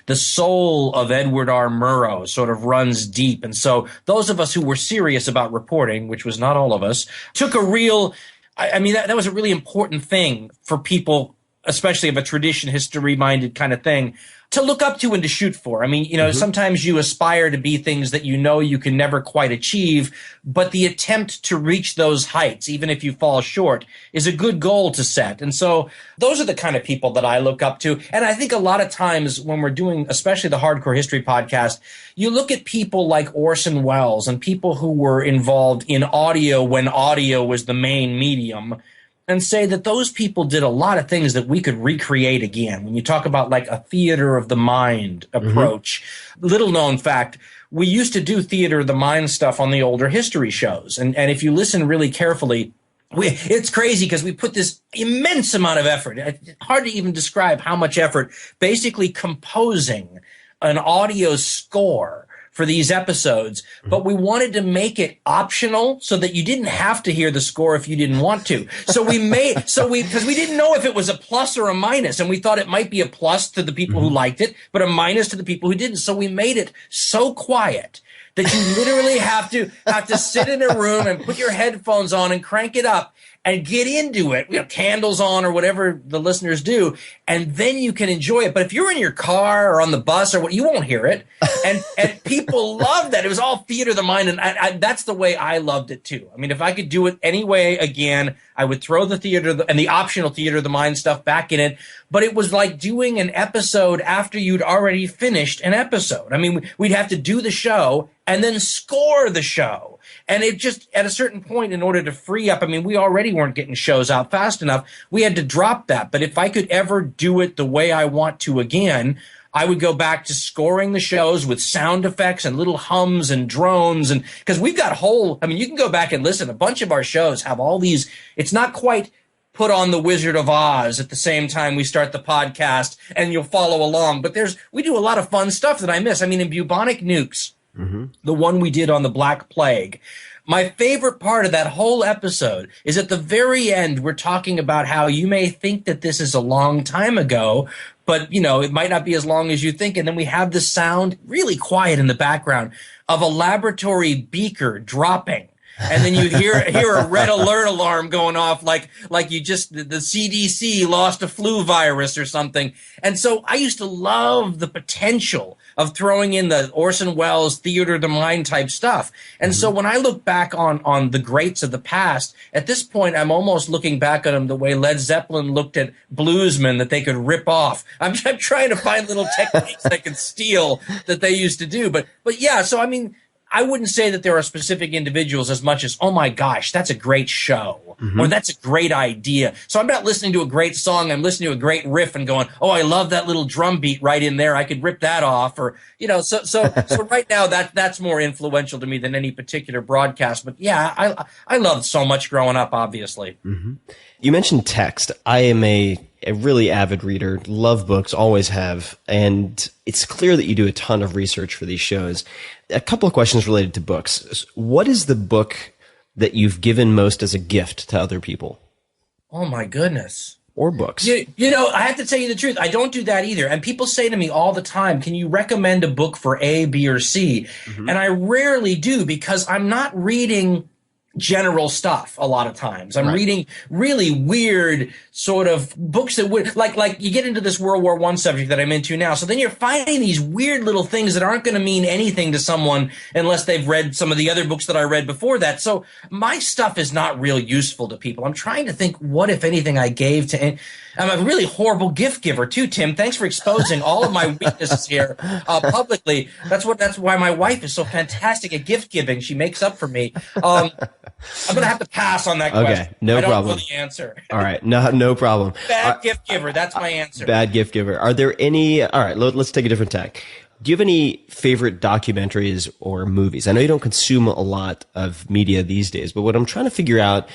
the soul of Edward R. Murrow sort of runs deep, and so those of us who were serious about reporting, which was not all of us, took a real. That was a really important thing for people, especially of a tradition, history-minded kind of thing, to look up to and to shoot for. Sometimes you aspire to be things that you can never quite achieve, but the attempt to reach those heights, even if you fall short, is a good goal to set. And so those are the kind of people that I look up to. And I think a lot of times when we're doing, especially the Hardcore History podcast, you look at people like Orson Welles and people who were involved in audio when audio was the main medium, and say that those people did a lot of things that we could recreate again. When you talk about like a theater of the mind approach, little known fact, we used to do theater of the mind stuff on the older history shows. And if you listen really carefully, it's crazy because we put this immense amount of effort. It's hard to even describe how much effort, basically composing an audio score for these episodes, but we wanted to make it optional so that you didn't have to hear the score if you didn't want to. So because we didn't know if it was a plus or a minus, and we thought it might be a plus to the people who liked it, but a minus to the people who didn't. So we made it so quiet that you literally have to sit in a room and put your headphones on and crank it up and get into it, candles on or whatever the listeners do, and then you can enjoy it. But if you're in your car or on the bus or what, you won't hear it. And people loved that. It was all theater of the mind, and that's the way I loved it too. If I could do it any way again, I would throw the theater and the optional theater of the mind stuff back in it. But it was like doing an episode after you'd already finished an episode. We'd have to do the show and then score the show. And it just, at a certain point, in order to free up, we already weren't getting shows out fast enough. We had to drop that. But if I could ever do it the way I want to again, I would go back to scoring the shows with sound effects and little hums and drones. And because we've got you can go back and listen. A bunch of our shows have all these, it's not quite put on the Wizard of Oz at the same time we start the podcast and you'll follow along. But we do a lot of fun stuff that I miss. In Bubonic Nukes, the one we did on the Black Plague, my favorite part of that whole episode is at the very end, we're talking about how you may think that this is a long time ago, but, it might not be as long as you think. And then we have the sound really quiet in the background of a laboratory beaker dropping. And then you hear a red alert alarm going off like the CDC lost a flu virus or something. And so I used to love the potential of throwing in the Orson Welles theater of the mind type stuff. And so when I look back on the greats of the past, at this point, I'm almost looking back at them the way Led Zeppelin looked at bluesmen that they could rip off. I'm trying to find little techniques they could steal that they used to do. But yeah, so I wouldn't say that there are specific individuals as much as, oh my gosh, that's a great show, or that's a great idea. So I'm not listening to a great song. I'm listening to a great riff and going, oh, I love that little drum beat right in there. I could rip that off, or, so right now that's more influential to me than any particular broadcast. But yeah, I loved so much growing up, obviously. You mentioned text. I am a really avid reader, love books, always have. And it's clear that you do a ton of research for these shows. A couple of questions related to books. What is the book that you've given most as a gift to other people? Oh my goodness. Or books. I have to tell you the truth. I don't do that either. And people say to me all the time, can you recommend a book for A, B, or C? And I rarely do, because I'm not reading general stuff a lot of times. I'm reading really weird sort of books that would like you get into this World War I subject that I'm into now. So then you're finding these weird little things that aren't going to mean anything to someone unless they've read some of the other books that I read before that. So my stuff is not real useful to people. I'm trying to think what, if anything, I gave to. I'm a really horrible gift giver too, Tim. Thanks for exposing all of my weaknesses here publicly. That's why my wife is so fantastic at gift giving. She makes up for me. I'm going to have to pass on that question. Okay, no problem. I don't know the answer. All right, no problem. Bad gift giver. That's my answer. Bad gift giver. Are there any? All right, let's take a different tack. Do you have any favorite documentaries or movies? I know you don't consume a lot of media these days, but what I'm trying to figure out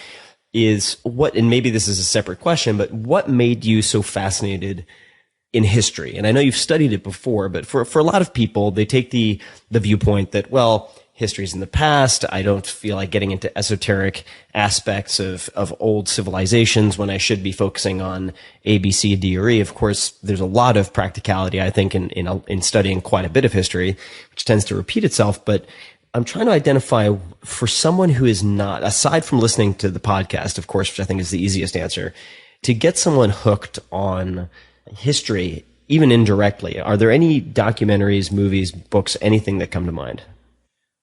is what, and maybe this is a separate question, but what made you so fascinated in history. And I know you've studied it before, but for a lot of people, they take the viewpoint that, well, history's in the past. I don't feel like getting into esoteric aspects of old civilizations when I should be focusing on A, B, C, D, or E. Of course, there's a lot of practicality, I think, in studying quite a bit of history, which tends to repeat itself. But I'm trying to identify for someone who is not, aside from listening to the podcast, of course, which I think is the easiest answer, to get someone hooked on history, even indirectly. Are there any documentaries, movies, books, anything that come to mind?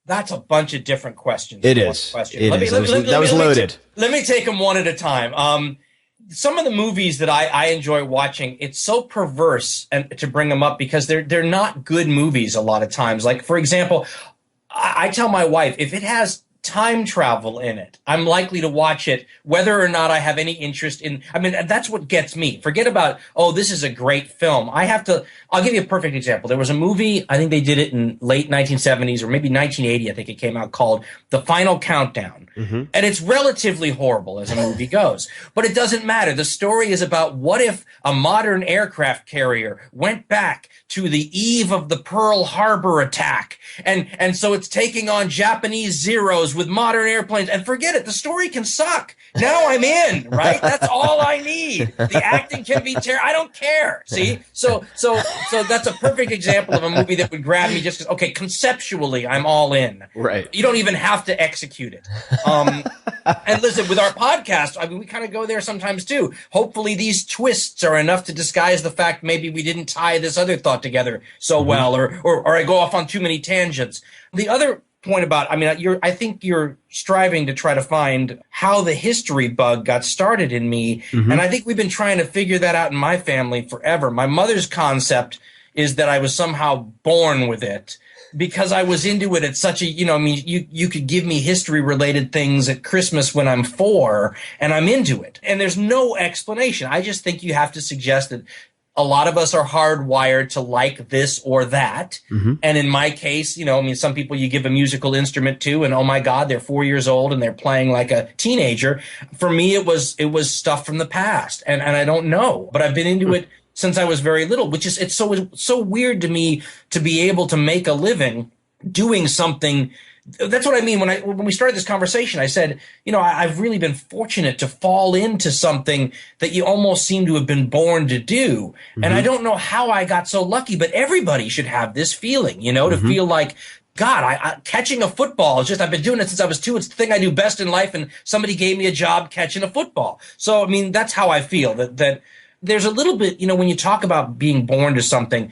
That's a bunch of different questions. It is. That was loaded. Let me take them one at a time. Some of the movies that I enjoy watching, it's so perverse and to bring them up because they're not good movies a lot of times. Like, for example, I tell my wife, if it has time travel in it, I'm likely to watch it whether or not I have any interest in. I mean, that's what gets me. Forget about, oh, this is a great film. I'll give you a perfect example. There was a movie, I think they did it in late 1970s or maybe 1980, I think it came out, called The Final Countdown. Mm-hmm. And it's relatively horrible as a movie goes. But it doesn't matter. The story is about what if a modern aircraft carrier went back to the eve of the Pearl Harbor attack. And so it's taking on Japanese Zeros with modern airplanes. And forget it. The story can suck. Now I'm in, right? That's all I need. The acting can be terrible. I don't care. See? So that's a perfect example of a movie that would grab me just because, okay, conceptually, I'm all in. Right. You don't even have to execute it. And listen, with our podcast, I mean, we kind of go there sometimes too. Hopefully these twists are enough to disguise the fact maybe we didn't tie this other thought together so well, or I go off on too many tangents. The other point about, I mean, I think you're striving to try to find how the history bug got started in me. And I think we've been trying to figure that out in my family forever. My mother's concept is that I was somehow born with it because I was into it at such a, I mean, you could give me history related things at Christmas when I'm 4 and I'm into it. And there's no explanation. I just think you have to suggest that a lot of us are hardwired to like this or that. And in my case, I mean, some people you give a musical instrument to and, oh my God, they're 4 years old and they're playing like a teenager. For me, it was stuff from the past. And I don't know, but I've been into it since I was very little, which is, it's so weird to me to be able to make a living doing something. That's what I mean. When we started this conversation, I said, I've really been fortunate to fall into something that you almost seem to have been born to do. And I don't know how I got so lucky, but everybody should have this feeling, to feel like, God, I catching a football is just, I've been doing it since I was 2. It's the thing I do best in life. And somebody gave me a job catching a football. So, I mean, that's how I feel that there's a little bit, when you talk about being born to something,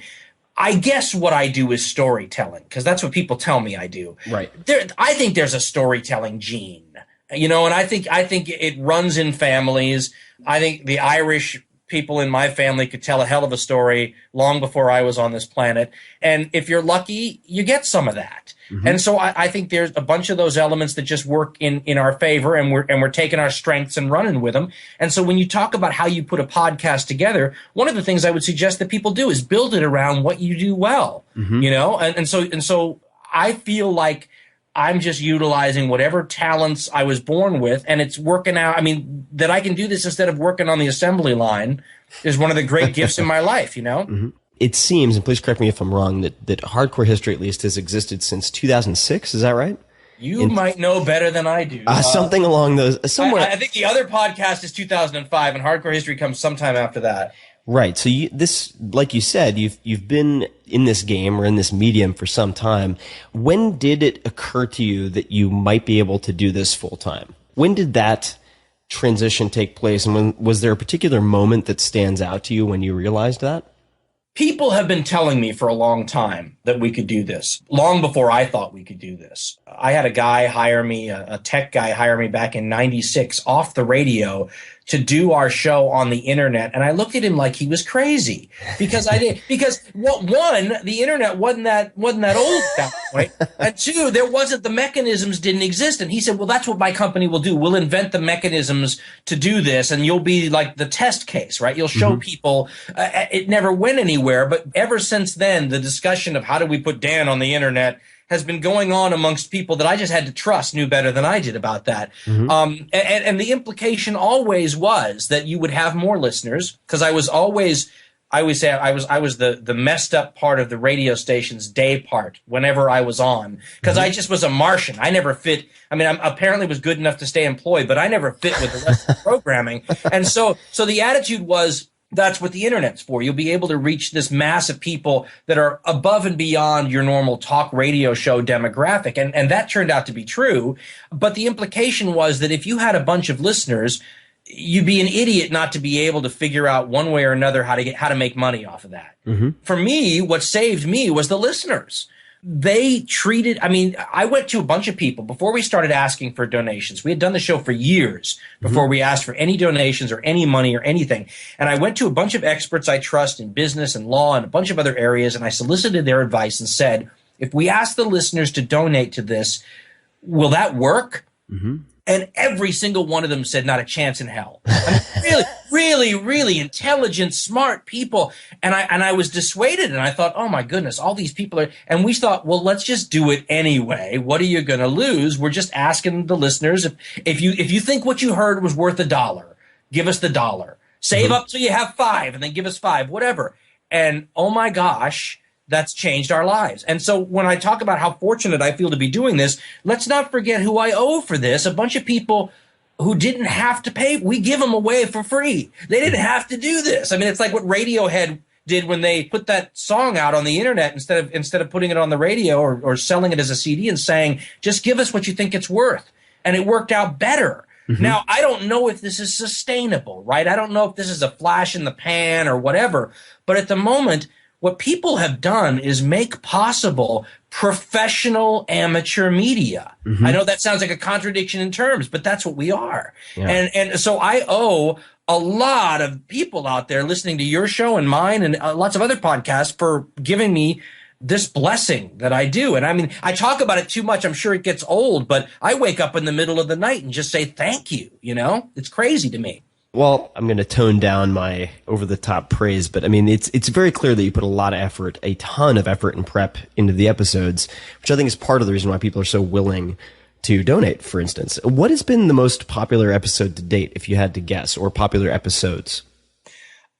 I guess what I do is storytelling because that's what people tell me I do. Right. I think there's a storytelling gene, and I think it runs in families. I think the Irish people in my family could tell a hell of a story long before I was on this planet. And if you're lucky, you get some of that. And so I think there's a bunch of those elements that just work in our favor, and we're taking our strengths and running with them. And so when you talk about how you put a podcast together, one of the things I would suggest that people do is build it around what you do well, and so I feel like I'm just utilizing whatever talents I was born with, and it's working out. I mean, that I can do this instead of working on the assembly line is one of the great gifts in my life, It seems, and please correct me if I'm wrong, that hardcore history at least has existed since 2006. Is that right? You might know better than I do. Something along those. Somewhere. I think the other podcast is 2005, and hardcore history comes sometime after that. Right. So this, like you said, you've been in this game or in this medium for some time. When did it occur to you that you might be able to do this full time? When did that transition take place, and was there a particular moment that stands out to you when you realized that? People have been telling me for a long time that we could do this, long before I thought we could do this. I had a guy hire me, a tech guy hire me back in 96 off the radio to do our show on the internet. And I looked at him like he was crazy because one, the internet wasn't that old at that point. And 2, the mechanisms didn't exist. And he said, well, that's what my company will do. We'll invent the mechanisms to do this. And you'll be like the test case, right? You'll show people. It never went anywhere. But ever since then, the discussion of how do we put Dan on the internet has been going on amongst people that I just had to trust knew better than I did about that. And the implication always was that you would have more listeners because I was always I always say I was the messed up part of the radio station's day part whenever I was on, because I just was a Martian. I never fit. I mean, I apparently was good enough to stay employed, but I never fit with the rest of the programming. And so the attitude was, that's what the internet's for. You'll be able to reach this mass of people that are above and beyond your normal talk radio show demographic. And that turned out to be true. But the implication was that if you had a bunch of listeners, you'd be an idiot not to be able to figure out one way or another how to make money off of that. For me, what saved me was the listeners. They treated, I mean, I went to a bunch of people before we started asking for donations. We had done the show for years before we asked for any donations or any money or anything. And I went to a bunch of experts I trust in business and law and a bunch of other areas, and I solicited their advice and said, if we ask the listeners to donate to this, will that work? And every single one of them said, not a chance in hell. I mean, really intelligent, smart people. And I was dissuaded, and I thought, oh my goodness, all these people are, and we thought, well, let's just do it anyway. What are you going to lose? We're just asking the listeners, if you think what you heard was worth $1, give us the $1. Save up till you have 5 and then give us 5, whatever. And oh my gosh, that's changed our lives. And so when I talk about how fortunate I feel to be doing this, let's not forget who I owe for this. A bunch of people who didn't have to pay. We give them away for free. They didn't have to do this. I mean, it's like what Radiohead did when they put that song out on the internet instead of putting it on the radio or selling it as a CD and saying, just give us what you think it's worth. And it worked out better. Now, I don't know if this is sustainable, right? I don't know if this is a flash in the pan or whatever. But at the moment, what people have done is make possible professional amateur media. I know that sounds like a contradiction in terms, but that's what we are. And so I owe a lot of people out there listening to your show and mine and lots of other podcasts for giving me this blessing that I do. And I mean, I talk about it too much. I'm sure it gets old, but I wake up in the middle of the night and just say thank you. You know, it's crazy to me. Well, I'm going to tone down my over-the-top praise, but I mean, it's very clear that you put a lot of effort, a ton of effort and prep into the episodes, which I think is part of the reason why people are so willing to donate, for instance. What has been the most popular episode to date, if you had to guess, or popular episodes?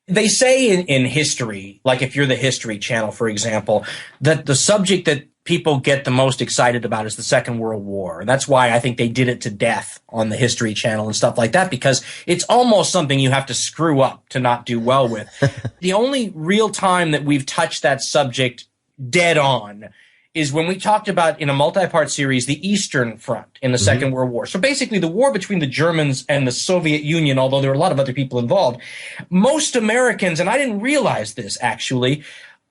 They say in history, like if you're the History Channel, for example, that the subject that people get the most excited about is the Second World War. And that's why I think they did it to death on the History Channel and stuff like that, because it's almost something you have to screw up to not do well with. The only real time that we've touched that subject dead on is when we talked about, in a multi-part series, the Eastern Front in the Second World War. So basically the war between the Germans and the Soviet Union, although there were a lot of other people involved. Most Americans, and I didn't realize this actually,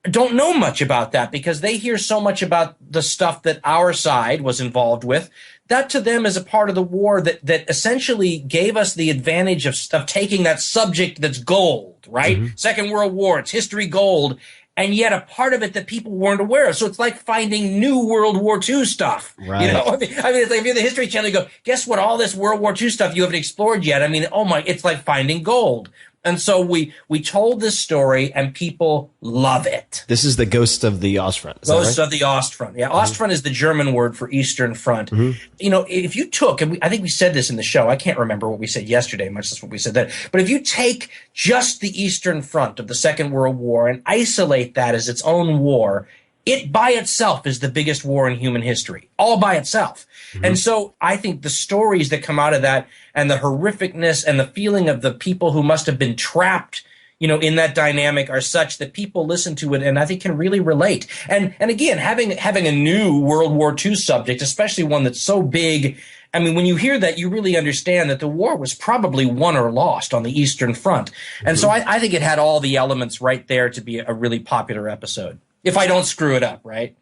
don't know much about that because they hear so much about the stuff that our side was involved with. That to them is a part of the war that essentially gave us the advantage of taking that subject that's gold, right? Second World War, it's history gold, and yet a part of it that people weren't aware of. So it's like finding new World War II stuff. Right. You know, I mean, it's like if you're the History Channel, you go, guess what? All this World War II stuff you haven't explored yet. I mean, it's like finding gold. And so we told this story, and people love it. This is the Ghost of the Ostfront. Ghost of the Ostfront. Yeah, Ostfront is the German word for Eastern Front. You know, if you took, and I think we said this in the show, I can't remember what we said yesterday, much less what we said then, but if you take just the Eastern Front of the Second World War and isolate that as its own war, it by itself is the biggest war in human history, all by itself. And so I think the stories that come out of that and the horrificness and the feeling of the people who must have been trapped, you know, in that dynamic are such that people listen to it and I think can really relate. And again, having a new World War II subject, especially one that's so big, I mean, when you hear that, you really understand that the war was probably won or lost on the Eastern Front. And so I think it had all the elements right there to be a really popular episode. If I don't screw it up, right?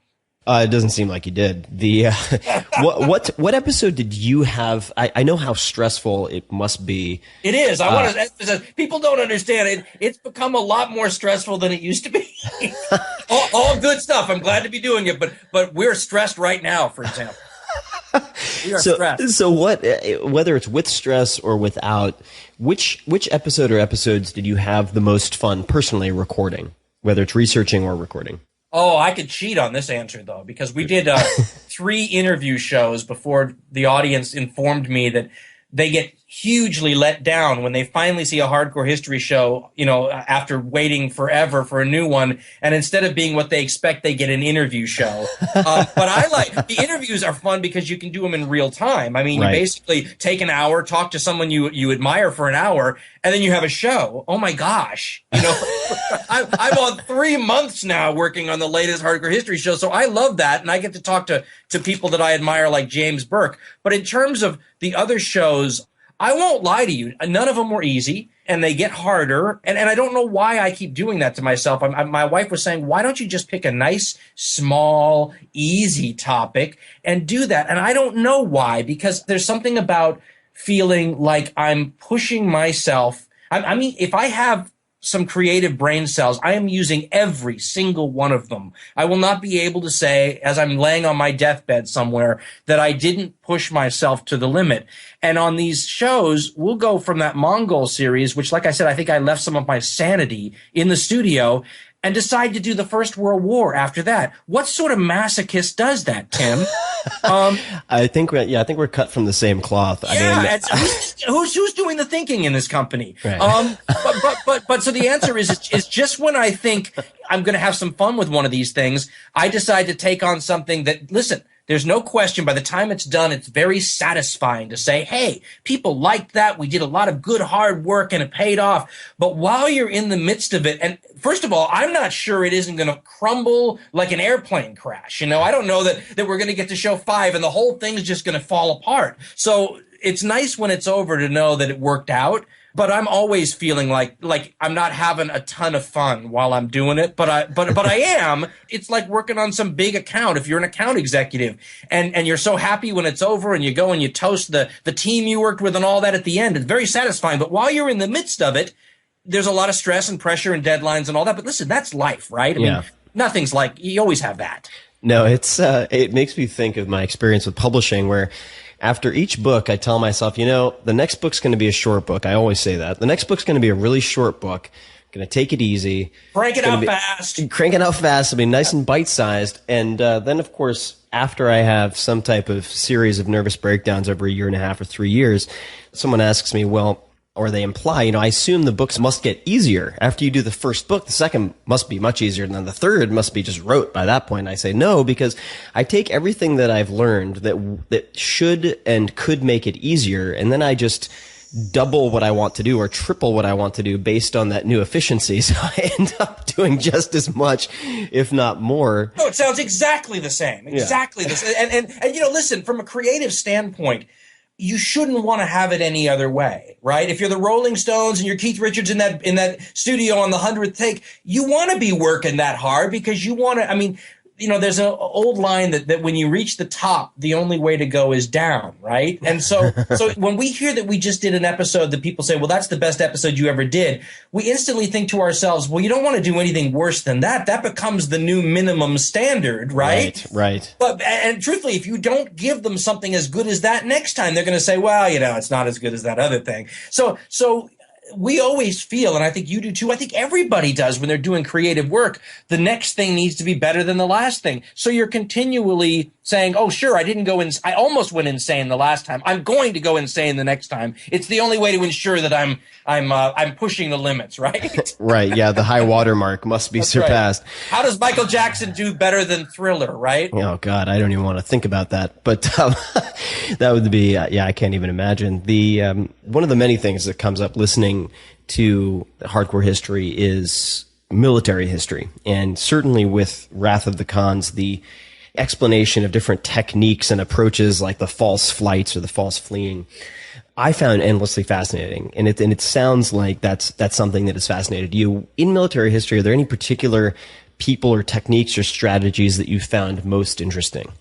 It doesn't seem like you did. The what episode did you have? I know how stressful it must be. It is. I want to emphasize. People don't understand it. It's become a lot more stressful than it used to be. all good stuff. I'm glad to be doing it, but we're stressed right now. For example, we are stressed. So what? Whether it's with stress or without, which episode or episodes did you have the most fun personally recording? Whether it's researching or recording. Oh, I could cheat on this answer, though, because we did 3 interview shows before the audience informed me that they get hugely let down when they finally see a hardcore history show, after waiting forever for a new one. And instead of being what they expect, they get an interview show. But I like the interviews are fun because you can do them in real time. I mean, Right. you basically take an hour, talk to someone you admire for an hour, and then you have a show. Oh my gosh. I'm on 3 months now working on the latest hardcore history show. So I love that. And I get to talk to people that I admire like James Burke. But in terms of the other shows, I won't lie to you. None of them were easy, and they get harder. And I don't know why I keep doing that to myself. My wife was saying, why don't you just pick a nice, small, easy topic and do that? And I don't know why, because there's something about feeling like I'm pushing myself. I mean, if I have some creative brain cells, I am using every single one of them. I will not be able to say, as I'm laying on my deathbed somewhere, that I didn't push myself to the limit. And on these shows, we'll go from that Mongol series, which, like I said, I think I left some of my sanity in the studio, and decide to do the First World War after that. What sort of masochist does that, Tim? I think we're cut from the same cloth. Yeah, who's doing the thinking in this company? Right. But so the answer is just when I think I'm going to have some fun with one of these things, I decide to take on something that, listen, there's no question by the time it's done, it's very satisfying to say, hey, people liked that. We did a lot of good hard work and it paid off. But while you're in the midst of it, and first of all, I'm not sure it isn't going to crumble like an airplane crash. I don't know that we're going to get to show 5 and the whole thing's just going to fall apart. So it's nice when it's over to know that it worked out. But I'm always feeling like I'm not having a ton of fun while I'm doing it. But I am. It's like working on some big account. If you're an account executive and you're so happy when it's over and you go and you toast the team you worked with and all that at the end, it's very satisfying. But while you're in the midst of it, there's a lot of stress and pressure and deadlines and all that. But listen, that's life, right? I mean, nothing's like, you always have that. No, it makes me think of my experience with publishing, where after each book, I tell myself, the next book's going to be a short book. I always say that. The next book's going to be a really short book. Going to take it easy. Crank it out fast. It'll be nice and bite-sized. And then, of course, after I have some type of series of nervous breakdowns over a year and a half or 3 years, someone asks me, or they imply, I assume the books must get easier. After you do the first book, the second must be much easier, and then the third must be just rote by that point. I say no, because I take everything that I've learned that should and could make it easier, and then I just double what I want to do or triple what I want to do based on that new efficiency. So I end up doing just as much, if not more. No, it sounds exactly the same. Exactly the same. And listen, from a creative standpoint, you shouldn't want to have it any other way, right? If you're the Rolling Stones and you're Keith Richards in that studio on the 100th take, you want to be working that hard because you want to, there's an old line that when you reach the top, the only way to go is down, right? And so when we hear that we just did an episode that people say, well, that's the best episode you ever did, we instantly think to ourselves, well, you don't want to do anything worse than that. That becomes the new minimum standard, right? Right. And truthfully, if you don't give them something as good as that next time, they're going to say, well, it's not as good as that other thing. So we always feel, and I think you do too, I think everybody does when they're doing creative work, the next thing needs to be better than the last thing. So you're continually saying, oh, sure, I almost went insane the last time. I'm going to go insane the next time. It's the only way to ensure that I'm pushing the limits, right? Right. Yeah. The high water mark must be surpassed. Right. How does Michael Jackson do better than Thriller, right? Oh God, I don't even want to think about that. But that would be, I can't even imagine. One of the many things that comes up listening to hardcore history is military history, and certainly with Wrath of the Khans, the explanation of different techniques and approaches like the false flights or the false fleeing, I found endlessly fascinating. And it sounds like that's something that has fascinated you. In military history, are there any particular people or techniques or strategies that you found most interesting?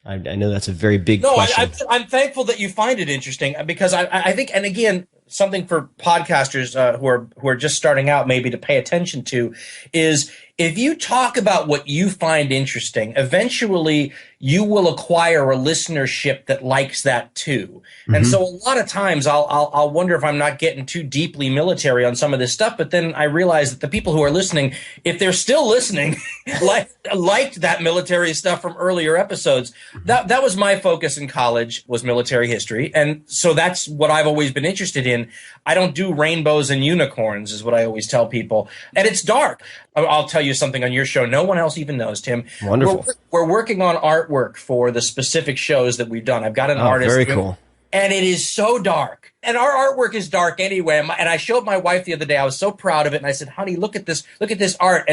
I know that's a very big question. I'm thankful that you find it interesting because I think, and again, something for podcasters who are just starting out maybe to pay attention to is if you talk about what you find interesting, eventually you will acquire a listenership that likes that too. And so a lot of times I'll wonder if I'm not getting too deeply military on some of this stuff, but then I realize that the people who are listening, if they're still listening, liked that military stuff from earlier episodes. That was my focus in college, was military history. And so that's what I've always been interested in. I don't do rainbows and unicorns, is what I always tell people. And it's dark. I'll tell you something on your show no one else even knows, Tim. Wonderful. We're working on artwork for the specific shows that we've done. I've got an artist. Very cool. And it is so dark. And our artwork is dark anyway. And I showed my wife the other day. I was so proud of it. And I said, honey, look at this art.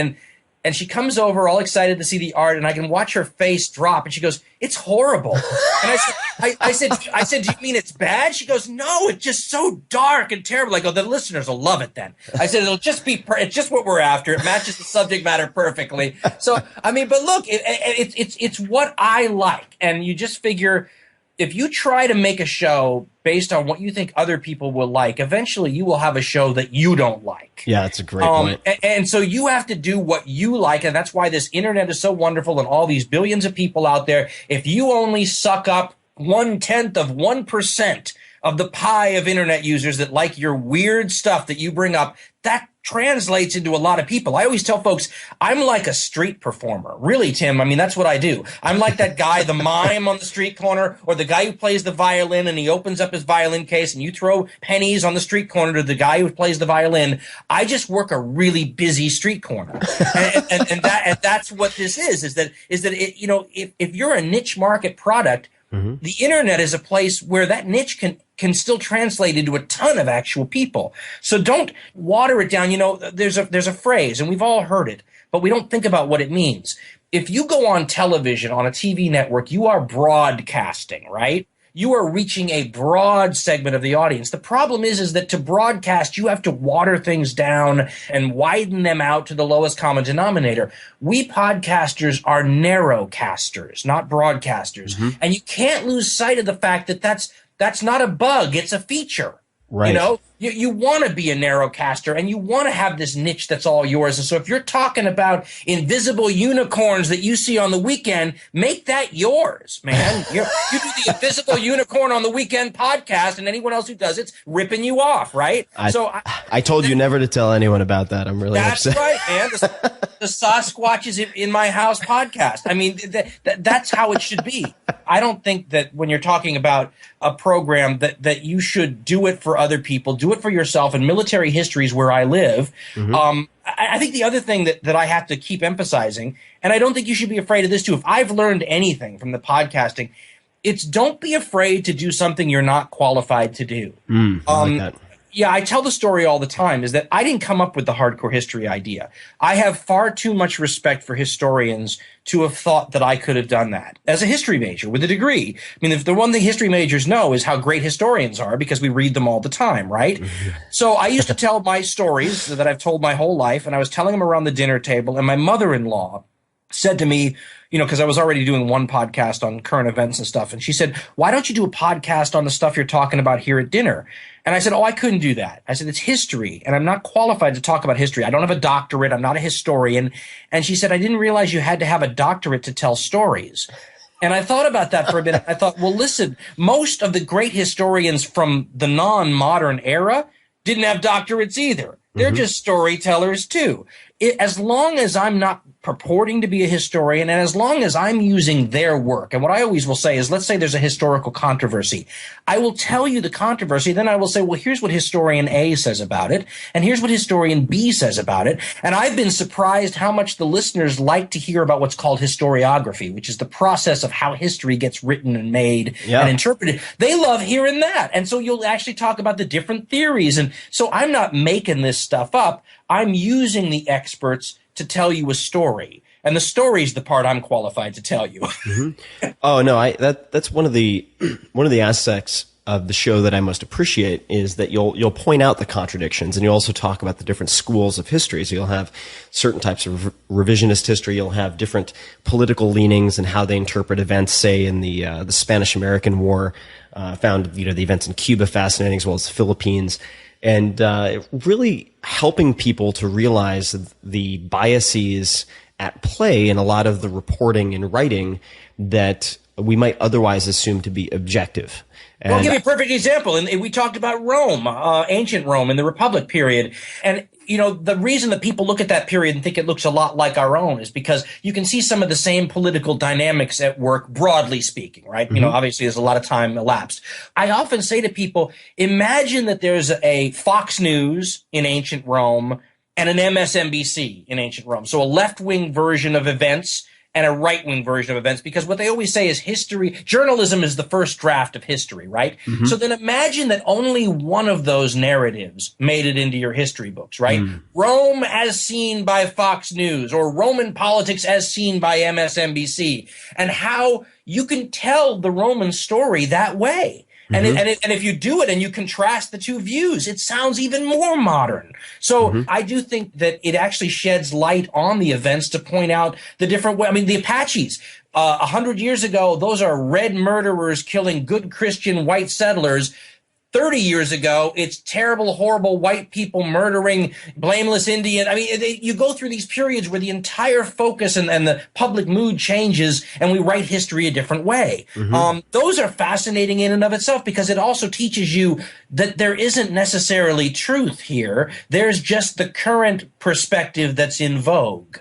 And she comes over all excited to see the art, and I can watch her face drop. And she goes, it's horrible. And I said, do you mean it's bad? She goes, no, it's just so dark and terrible. I go, the listeners will love it then. I said, it'll just be, it's just what we're after. It matches the subject matter perfectly. So, I mean, but look, it's what I like. And you just figure, if you try to make a show based on what you think other people will like, eventually you will have a show that you don't like. Yeah, that's a great point. And so you have to do what you like, and that's why this internet is so wonderful and all these billions of people out there. If you only suck up 1/10 of 1% of the pie of internet users that like your weird stuff that you bring up, that translates into a lot of people. I always tell folks, I'm like a street performer. Really, Tim, I mean, that's what I do. I'm like that guy, the mime on the street corner, or the guy who plays the violin and he opens up his violin case and you throw pennies on the street corner to the guy who plays the violin. I just work a really busy street corner. and that's what this is that it, you know, if you're a niche market product, the internet is a place where that niche can still translate into a ton of actual people. So don't water it down. You know, there's a phrase, and we've all heard it, but we don't think about what it means. If you go on television, on a TV network, you are broadcasting, right? You are reaching a broad segment of the audience. The problem is that to broadcast, you have to water things down and widen them out to the lowest common denominator. We podcasters are narrowcasters, not broadcasters. And you can't lose sight of the fact that that's not a bug, it's a feature. Right. You know, you want to be a narrowcaster and you want to have this niche that's all yours. And so if you're talking about invisible unicorns that you see on the weekend, make that yours, man. You do the invisible unicorn on the weekend podcast, and anyone else who does it's ripping you off, right? I told you never to tell anyone about that. I'm really upset. That's right, man. The Sasquatch is in my house podcast. I mean, that's how it should be. I don't think that when you're talking about a program that you should do it for other people, do it for yourself. And military history is where I live. I think the other thing that I have to keep emphasizing, and I don't think you should be afraid of this too. If I've learned anything from the podcasting, it's don't be afraid to do something you're not qualified to do. I like that. Yeah, I tell the story all the time, is that I didn't come up with the hardcore history idea. I have far too much respect for historians to have thought that I could have done that as a history major with a degree. I mean, if the one thing history majors know is how great historians are because we read them all the time, right? So I used to tell my stories that I've told my whole life, and I was telling them around the dinner table, and my mother-in-law said to me, you know, because I was already doing one podcast on current events and stuff, and she said, why don't you do a podcast on the stuff you're talking about here at dinner? And I said, I couldn't do that. I said, it's history, and I'm not qualified to talk about history. I don't have a doctorate. I'm not a historian. And she said, I didn't realize you had to have a doctorate to tell stories. And I thought about that for a minute. I thought, well, listen, most of the great historians from the non-modern era didn't have doctorates either. They're just storytellers too. As long as I'm not purporting to be a historian, and as long as I'm using their work, and what I always will say is, let's say there's a historical controversy. I will tell you the controversy, then I will say, well, here's what historian A says about it, and here's what historian B says about it. And I've been surprised how much the listeners like to hear about what's called historiography, which is the process of how history gets written and made and interpreted. They love hearing that. And so you'll actually talk about the different theories. And so I'm not making this stuff up. I'm using the experts to tell you a story, and the story is the part I'm qualified to tell you. Oh no, that's one of the aspects of the show that I most appreciate is that you'll point out the contradictions, and you also talk about the different schools of history. So you'll have certain types of revisionist history. You'll have different political leanings and how they interpret events, say in the Spanish-American War. Found the events in Cuba fascinating, as well as the Philippines, and really helping people to realize the biases at play in a lot of the reporting and writing that we might otherwise assume to be objective. Well, I'll give you a perfect example. And we talked about Rome, ancient Rome in the Republic period. And, the reason that people look at that period and think it looks a lot like our own is because you can see some of the same political dynamics at work, broadly speaking, right? Mm-hmm. Obviously there's a lot of time elapsed. I often say to people, imagine that there's a Fox News in ancient Rome and an MSNBC in ancient Rome. So a left-wing version of events and a right-wing version of events, because what they always say is journalism is the first draft of history, right? Mm-hmm. So then imagine that only one of those narratives made it into your history books, right? Mm. Rome as seen by Fox News, or Roman politics as seen by MSNBC, and how you can tell the Roman story that way. And, and if you do it and you contrast the two views, it sounds even more modern. So I do think that it actually sheds light on the events to point out the different way. I mean, the Apaches, 100 years ago, those are red murderers killing good Christian white settlers. 30 years ago, it's terrible, horrible white people murdering blameless Indian. I mean, you go through these periods where the entire focus and the public mood changes, and we write history a different way. Those are fascinating in and of itself, because it also teaches you that there isn't necessarily truth here. There's just the current perspective that's in vogue.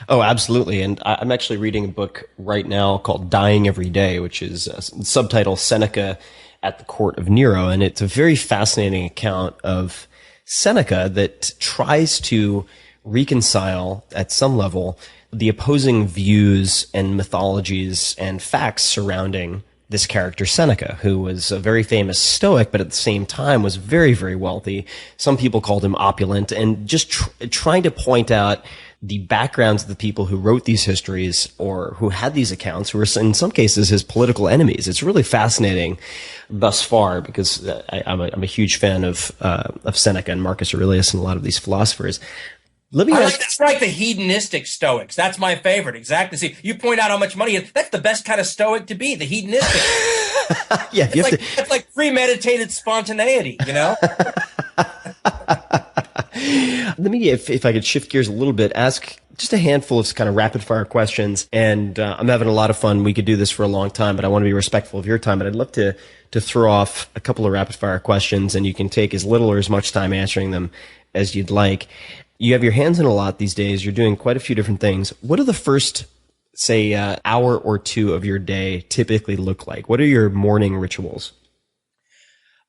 Oh, absolutely. And I'm actually reading a book right now called Dying Every Day, which is subtitle Seneca at the Court of Nero. And it's a very fascinating account of Seneca that tries to reconcile at some level the opposing views and mythologies and facts surrounding this character Seneca, who was a very famous Stoic, but at the same time was very, very wealthy. Some people called him opulent, and just trying to point out the backgrounds of the people who wrote these histories or who had these accounts, who were in some cases his political enemies. It's really fascinating thus far, because I'm a huge fan of Seneca and Marcus Aurelius and a lot of these philosophers. Let me that's like the hedonistic Stoics. That's my favorite. Exactly. See, you point out how much money that's the best kind of Stoic to be, the hedonistic. Yeah, it's like premeditated spontaneity, Let me, if I could shift gears a little bit, ask just a handful of kind of rapid fire questions. And I'm having a lot of fun. We could do this for a long time, but I want to be respectful of your time. But I'd love to throw off a couple of rapid fire questions, and you can take as little or as much time answering them as you'd like. You have your hands in a lot these days. You're doing quite a few different things. What are the first, say, hour or two of your day typically look like? What are your morning rituals?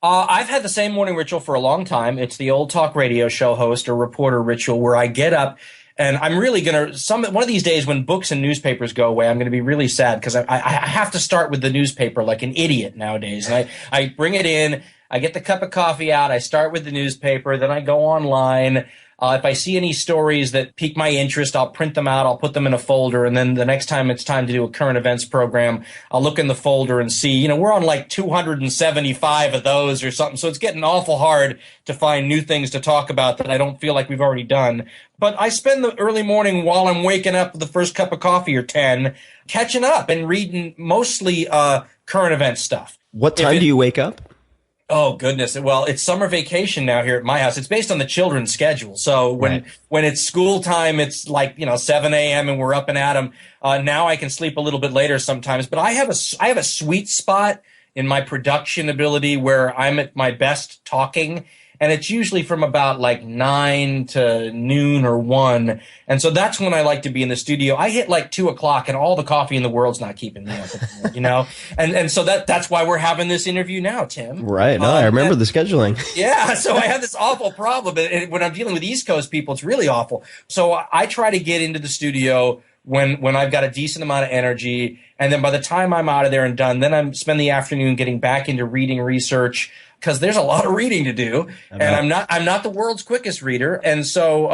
I've had the same morning ritual for a long time. It's the old talk radio show host or reporter ritual, where I get up and I'm really going to, one of these days when books and newspapers go away, I'm going to be really sad, because I have to start with the newspaper like an idiot nowadays. And I bring it in, I get the cup of coffee out, I start with the newspaper, then I go online. If I see any stories that pique my interest, I'll print them out, I'll put them in a folder, and then the next time it's time to do a current events program, I'll look in the folder and see, we're on like 275 of those or something, so it's getting awful hard to find new things to talk about that I don't feel like we've already done. But I spend the early morning while I'm waking up with the first cup of coffee or 10, catching up and reading mostly current event stuff. What time do you wake up? Oh, goodness. Well, it's summer vacation now here at my house. It's based on the children's schedule. So when it's school time, it's like, 7 a.m. and we're up and at 'em. Now I can sleep a little bit later sometimes, but I have a sweet spot in my production ability where I'm at my best talking. And it's usually from about like 9 to noon or 1. And so that's when I like to be in the studio. I hit like 2 o'clock and all the coffee in the world's not keeping me up, And so that's why we're having this interview now, Tim. Right. No, I remember the scheduling. Yeah. So I have this awful problem. And when I'm dealing with East Coast people, it's really awful. So I try to get into the studio when I've got a decent amount of energy. And then by the time I'm out of there and done, then I spend the afternoon getting back into reading research, because there's a lot of reading to do, and I'm not the world's quickest reader. And so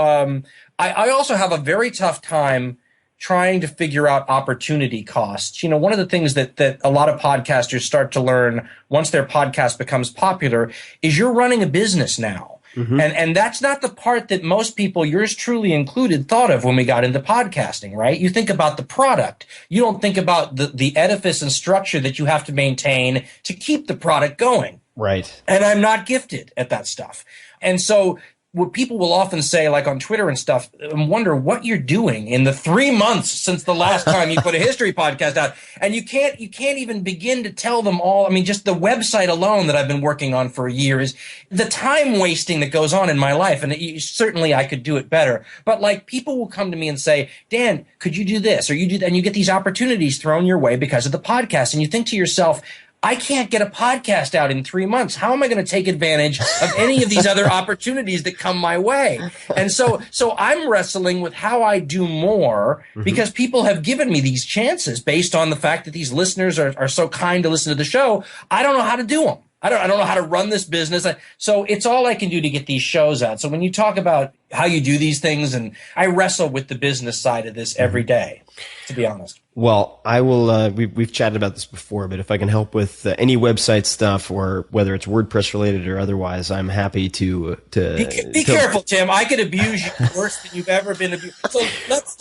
I also have a very tough time trying to figure out opportunity costs. You know, one of the things that a lot of podcasters start to learn once their podcast becomes popular is you're running a business now. And that's not the part that most people, yours truly included, thought of when we got into podcasting, right? You think about the product. You don't think about the edifice and structure that you have to maintain to keep the product going. Right. And I'm not gifted at that stuff. And so what people will often say, like on Twitter and stuff, and wonder what you're doing in the 3 months since the last time you put a history podcast out. And you can't even begin to tell them all. I mean, just the website alone that I've been working on for a year is the time wasting that goes on in my life. And certainly I could do it better. But like people will come to me and say, Dan, could you do this? Or you do that? And you get these opportunities thrown your way because of the podcast. And you think to yourself, I can't get a podcast out in 3 months. How am I going to take advantage of any of these other opportunities that come my way? And so I'm wrestling with how I do more because people have given me these chances based on the fact that these listeners are so kind to listen to the show. I don't know how to do them. I don't know how to run this business. So it's all I can do to get these shows out. So when you talk about how you do these things, and I wrestle with the business side of this every day, to be honest. Well, I will. We've chatted about this before, but if I can help with any website stuff, or whether it's WordPress related or otherwise, I'm happy to. Be careful, Tim. I could abuse you worse than you've ever been abused. So let's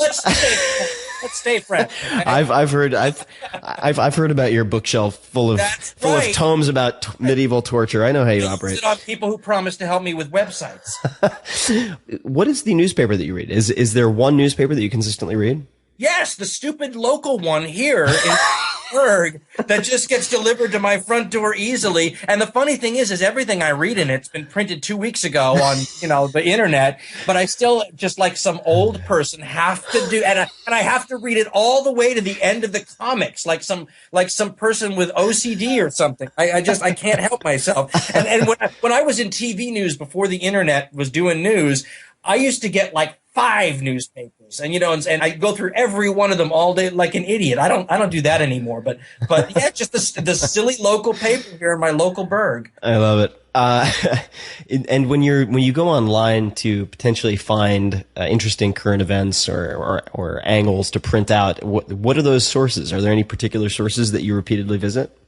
stay friends. I've heard about your bookshelf full of tomes about medieval torture. I know how you operate. It on people who promise to help me with websites. What is the newspaper that you read? Is there one newspaper that you consistently read? Yes, the stupid local one here in Pittsburgh that just gets delivered to my front door easily. And the funny thing is everything I read in it's been printed 2 weeks ago on, the internet, but I still, just like some old person, have to do, and I have to read it all the way to the end of the comics, like some person with OCD or something. I can't help myself. And when I was in TV news before the internet was doing news, I used to get like 5 newspapers, and I go through every one of them all day like an idiot. I don't do that anymore, but yeah, just the silly local paper here in my local burg. I love it. And when you go online to potentially find interesting current events or angles to print out, what are those sources? Are there any particular sources that you repeatedly visit?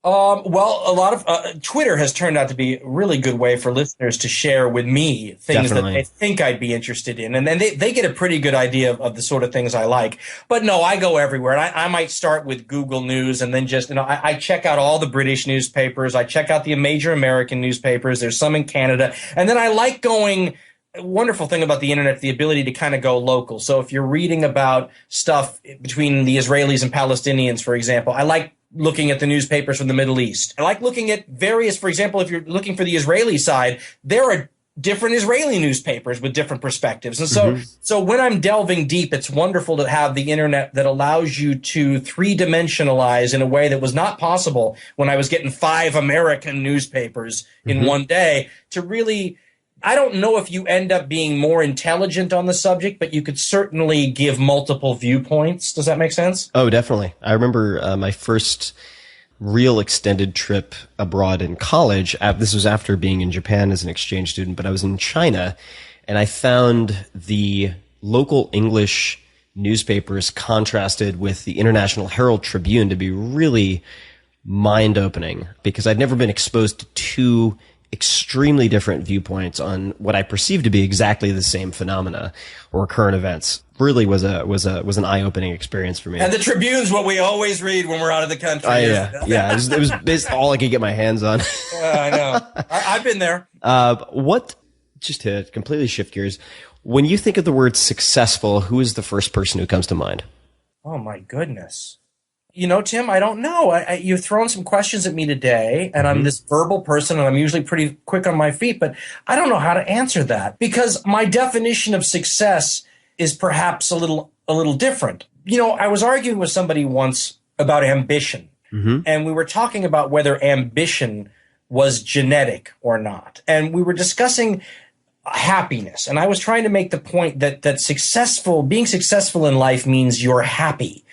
Well, a lot of Twitter has turned out to be a really good way for listeners to share with me things Definitely. that they think I'd be interested in. And then they get a pretty good idea of the sort of things I like. But no, I go everywhere. And I might start with Google News and then just, I check out all the British newspapers. I check out the major American newspapers. There's some in Canada. And then I like going. Wonderful thing about the internet, the ability to kind of go local. So if you're reading about stuff between the Israelis and Palestinians, for example, I like looking at the newspapers from the Middle East. I like looking at various, for example, if you're looking for the Israeli side, there are different Israeli newspapers with different perspectives. And so when I'm delving deep, it's wonderful to have the internet that allows you to 3-dimensionalize in a way that was not possible when I was getting 5 American newspapers in one day to really, I don't know if you end up being more intelligent on the subject, but you could certainly give multiple viewpoints. Does that make sense? Oh, definitely. I remember my first real extended trip abroad in college. This was after being in Japan as an exchange student, but I was in China, and I found the local English newspapers contrasted with the International Herald Tribune to be really mind-opening because I'd never been exposed to two extremely different viewpoints on what I perceived to be exactly the same phenomena or current events. Really was an eye-opening experience for me. And the Tribune's what we always read when we're out of the country. Yeah. It was basically all I could get my hands on. Yeah, I know. I've been there. Just to completely shift gears, when you think of the word successful, who is the first person who comes to mind? Oh my goodness. Tim, I don't know. You've thrown some questions at me today, and I'm this verbal person, and I'm usually pretty quick on my feet, but I don't know how to answer that because my definition of success is perhaps a little different. I was arguing with somebody once about ambition, and we were talking about whether ambition was genetic or not, and we were discussing happiness. And I was trying to make the point that being successful in life means you're happy,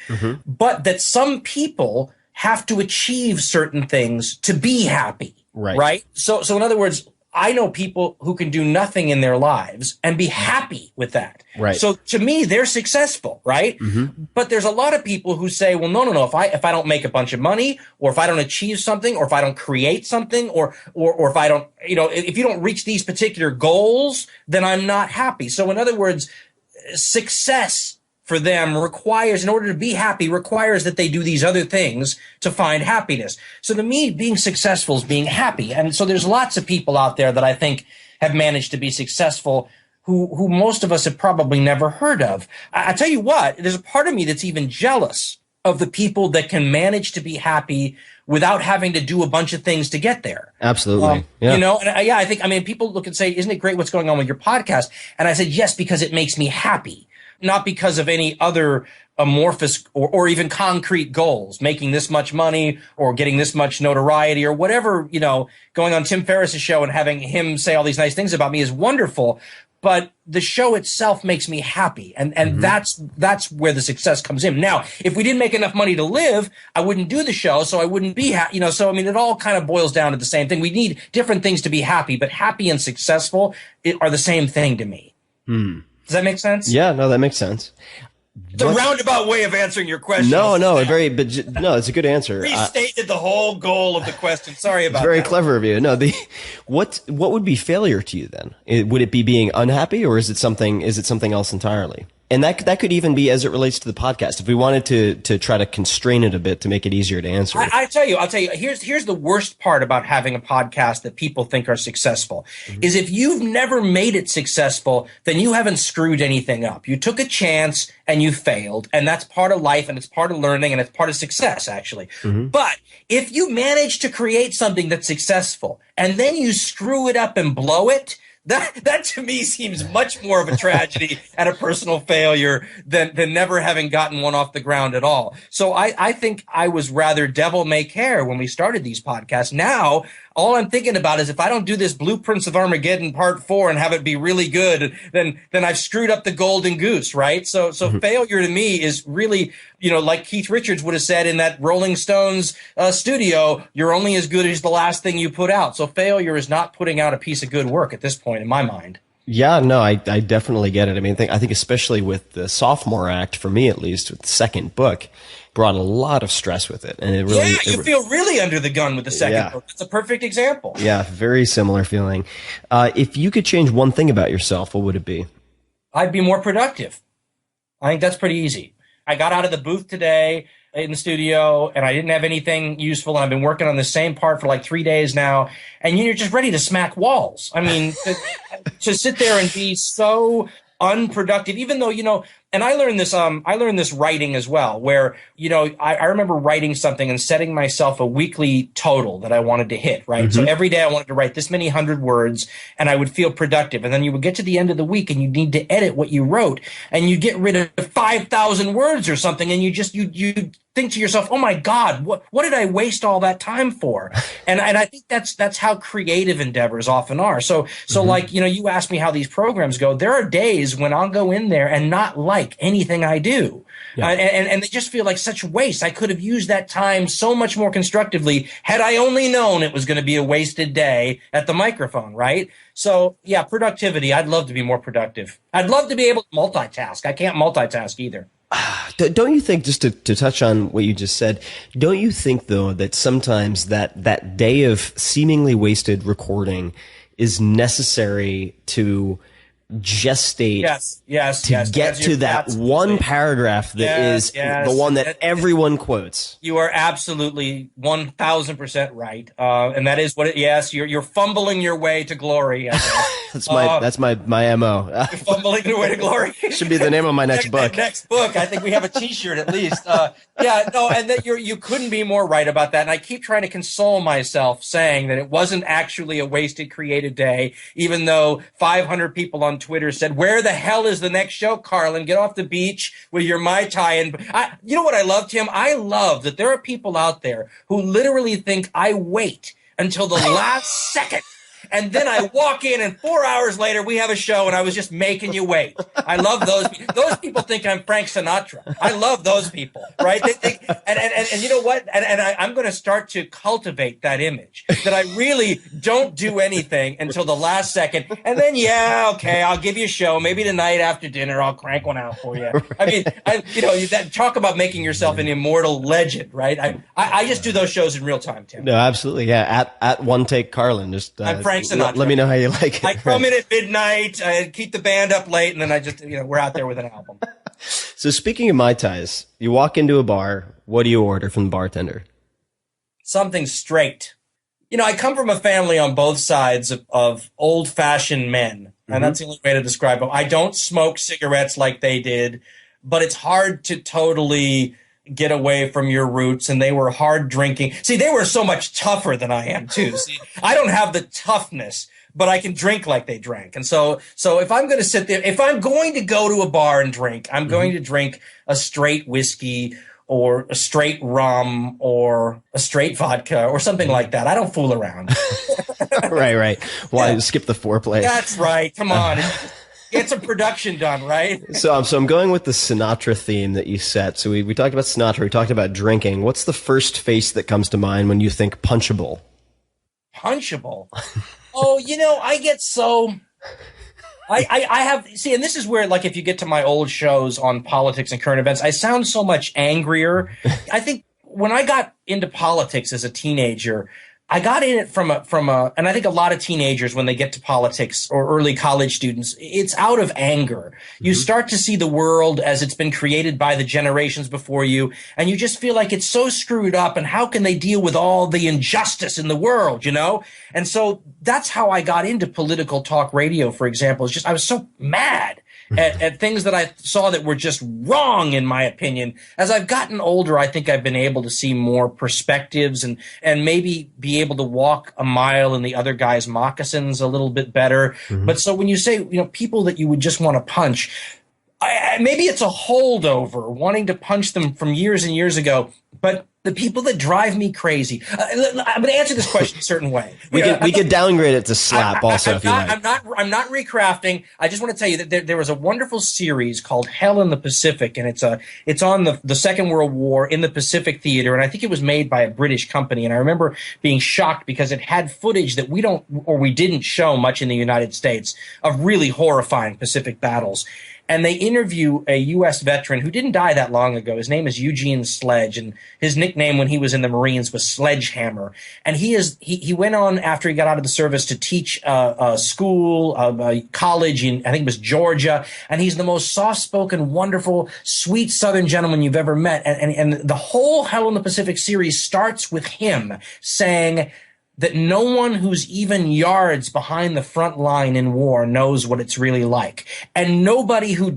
but that some people have to achieve certain things to be happy. Right. So in other words, I know people who can do nothing in their lives and be happy with that. Right. So to me, they're successful, right? But there's a lot of people who say, well, no. If I don't make a bunch of money, or if I don't achieve something, or if I don't create something, or if I don't, if you don't reach these particular goals, then I'm not happy. So in other words, success for them requires, in order to be happy, requires that they do these other things to find happiness. So to me, being successful is being happy. And so there's lots of people out there that I think have managed to be successful who most of us have probably never heard of. I tell you what, there's a part of me that's even jealous of the people that can manage to be happy without having to do a bunch of things to get there. Absolutely. Yeah. I think, people look and say, isn't it great what's going on with your podcast? And I said, yes, because it makes me happy. Not because of any other amorphous or even concrete goals, making this much money or getting this much notoriety or whatever, going on Tim Ferriss's show and having him say all these nice things about me is wonderful. But the show itself makes me happy. And that's where the success comes in. Now, if we didn't make enough money to live, I wouldn't do the show. So I wouldn't be happy, so it all kind of boils down to the same thing. We need different things to be happy, but happy and successful are the same thing to me. Does that make sense? Yeah, no, that makes sense. It's a roundabout way of answering your question. No, it's a good answer. Restated the whole goal of the question. Sorry about that. Very clever of you. No, what would be failure to you then? Would it be being unhappy, or is it something else entirely? And that could even be as it relates to the podcast. If we wanted to try to constrain it a bit to make it easier to answer. I'll tell you, here's the worst part about having a podcast that people think are successful is if you've never made it successful, then you haven't screwed anything up. You took a chance and you failed, and that's part of life and it's part of learning and it's part of success, actually. But if you manage to create something that's successful and then you screw it up and blow it, that to me seems much more of a tragedy and a personal failure than never having gotten one off the ground at all. So I think I was rather devil may care when we started these podcasts. Now, all I'm thinking about is if I don't do this Blueprints of Armageddon Part 4 and have it be really good, then I've screwed up the golden goose, right? So failure to me is really, like Keith Richards would have said in that Rolling Stones studio, you're only as good as the last thing you put out. So failure is not putting out a piece of good work at this point, in my mind. Yeah, no, I definitely get it. I think especially with the sophomore act, for me at least, with the second book, brought a lot of stress with it. And it really, you feel really under the gun with the second book. It's a perfect example. Yeah, very similar feeling. If you could change one thing about yourself, what would it be? I'd be more productive. I think that's pretty easy. I got out of the booth today in the studio and I didn't have anything useful, and I've been working on the same part for like 3 days now, and you're just ready to smack walls. I mean, to sit there and be so unproductive, even though, and I learned this writing as well, where, I remember writing something and setting myself a weekly total that I wanted to hit, right? So every day I wanted to write this many 100 words and I would feel productive. And then you would get to the end of the week and you need to edit what you wrote and you get rid of 5,000 words or something. And you think to yourself, oh my God, what did I waste all that time for? And I think that's how creative endeavors often are. So like, you asked me how these programs go. There are days when I'll go in there and not like anything I do. And they just feel like such waste. I could have used that time so much more constructively had I only known it was going to be a wasted day at the microphone, right? So yeah, productivity. I'd love to be more productive. I'd love to be able to multitask. I can't multitask either. Don't you think, just to touch on what you just said, don't you think though that sometimes that day of seemingly wasted recording is necessary to gestate, get to that one paragraph that is the one that everyone quotes? You are absolutely 1,000% right, and that is what it. Yes, you're fumbling your way to glory. That's my MO. You're fumbling your way to glory. Should be the name of my next book. Next book. I think we have a T-shirt at least. And that you couldn't be more right about that. And I keep trying to console myself saying that it wasn't actually a wasted creative day, even though 500 people on Twitter said, "Where the hell is the next show, Carlin? Get off the beach with your Mai Tai." And you know what I love, Tim? I love that there are people out there who literally think I wait until the last second And then I walk in, and 4 hours later, we have a show, and I was just making you wait. I love those. Those people think I'm Frank Sinatra. I love those people, right? They think, and you know what? I'm going to start to cultivate that image that I really don't do anything until the last second. And then, yeah, okay, I'll give you a show. Maybe tonight after dinner, I'll crank one out for you. I mean, talk about making yourself an immortal legend, right? I just do those shows in real time, Tim. No, absolutely. Yeah. At One Take Carlin. Just I'm Frank Sinatra. Let me know how you like it. I come in at midnight, I keep the band up late, and then I just, we're out there with an album. So speaking of Mai Tais, you walk into a bar. What do you order from the bartender? Something straight. I come from a family on both sides of old-fashioned men, and that's the only way to describe them. I don't smoke cigarettes like they did, but it's hard to totally get away from your roots, and they were hard drinking. See, they were so much tougher than I am, too. See, I don't have the toughness, but I can drink like they drank. And so if I'm going to sit there, if I'm going to go to a bar and drink, I'm going to drink a straight whiskey or a straight rum or a straight vodka or something like that. I don't fool around. Right. Why skip the foreplay? That's right. Come on. Get some production done, right? So I'm going with the Sinatra theme that you set. So we talked about Sinatra. We talked about drinking. What's the first face that comes to mind when you think punchable? Punchable? Oh, I get so... I have, see, and this is where, like, if you get to my old shows on politics and current events, I sound so much angrier. I think when I got into politics as a teenager, I got in it from a, and I think a lot of teenagers, when they get to politics, or early college students, it's out of anger. You start to see the world as it's been created by the generations before you, and you just feel like it's so screwed up, and how can they deal with all the injustice in the world, And so that's how I got into political talk radio, for example. It's just, I was so mad at things that I saw that were just wrong, in my opinion. As I've gotten older, I think I've been able to see more perspectives and maybe be able to walk a mile in the other guy's moccasins a little bit better. But so when you say, people that you would just want to punch, maybe it's a holdover, wanting to punch them from years and years ago. But the people that drive me crazy, I'm going to answer this question a certain way. We could downgrade it to slap also if you like. I'm not recrafting. I just want to tell you that there was a wonderful series called Hell in the Pacific, and it's on the Second World War in the Pacific Theater, and I think it was made by a British company. And I remember being shocked because it had footage that we didn't show much in the United States of really horrifying Pacific battles. And they interview a U.S. veteran who didn't die that long ago. His name is Eugene Sledge, and his nickname when he was in the Marines was Sledgehammer. And he went on after he got out of the service to teach a school, a college in, I think it was Georgia. And he's the most soft-spoken, wonderful, sweet Southern gentleman you've ever met. And the whole Hell in the Pacific series starts with him saying that no one who's even yards behind the front line in war knows what it's really like. And nobody who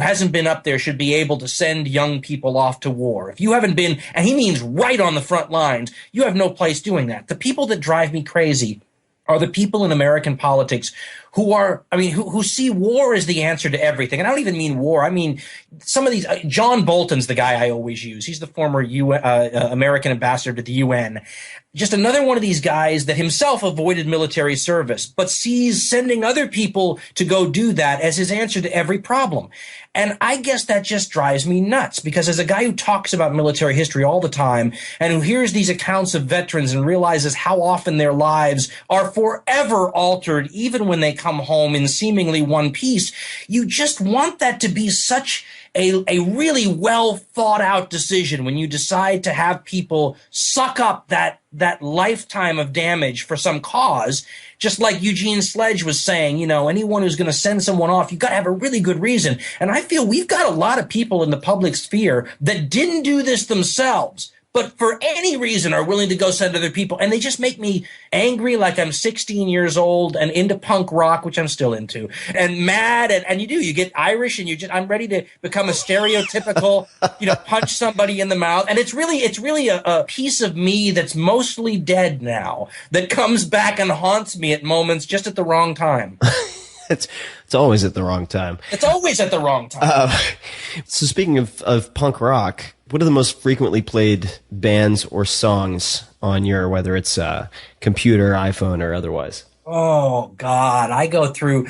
hasn't been up there should be able to send young people off to war. If you haven't been, and he means right on the front lines, you have no place doing that. The people that drive me crazy are the people in American politics who see war as the answer to everything. And I don't even mean war. I mean, some of these, John Bolton's the guy I always use. He's the former American ambassador to the UN. Just another one of these guys that himself avoided military service, but sees sending other people to go do that as his answer to every problem. And I guess that just drives me nuts, because as a guy who talks about military history all the time and who hears these accounts of veterans and realizes how often their lives are forever altered, even when they come home in seemingly one piece, you just want that to be such a really well thought out decision when you decide to have people suck up that lifetime of damage for some cause. Just like Eugene Sledge was saying, anyone who's going to send someone off, you've got to have a really good reason. And I feel we've got a lot of people in the public sphere that didn't do this themselves, but for any reason are willing to go send other people. And they just make me angry, like I'm 16 years old and into punk rock, which I'm still into, and mad. And you get Irish, and I'm ready to become a stereotypical, punch somebody in the mouth. And it's really a piece of me that's mostly dead now that comes back and haunts me at moments just at the wrong time. It's It's always at the wrong time. It's always at the wrong time. So speaking of punk rock, what are the most frequently played bands or songs on your, whether it's computer, iPhone, or otherwise? Oh God, I go through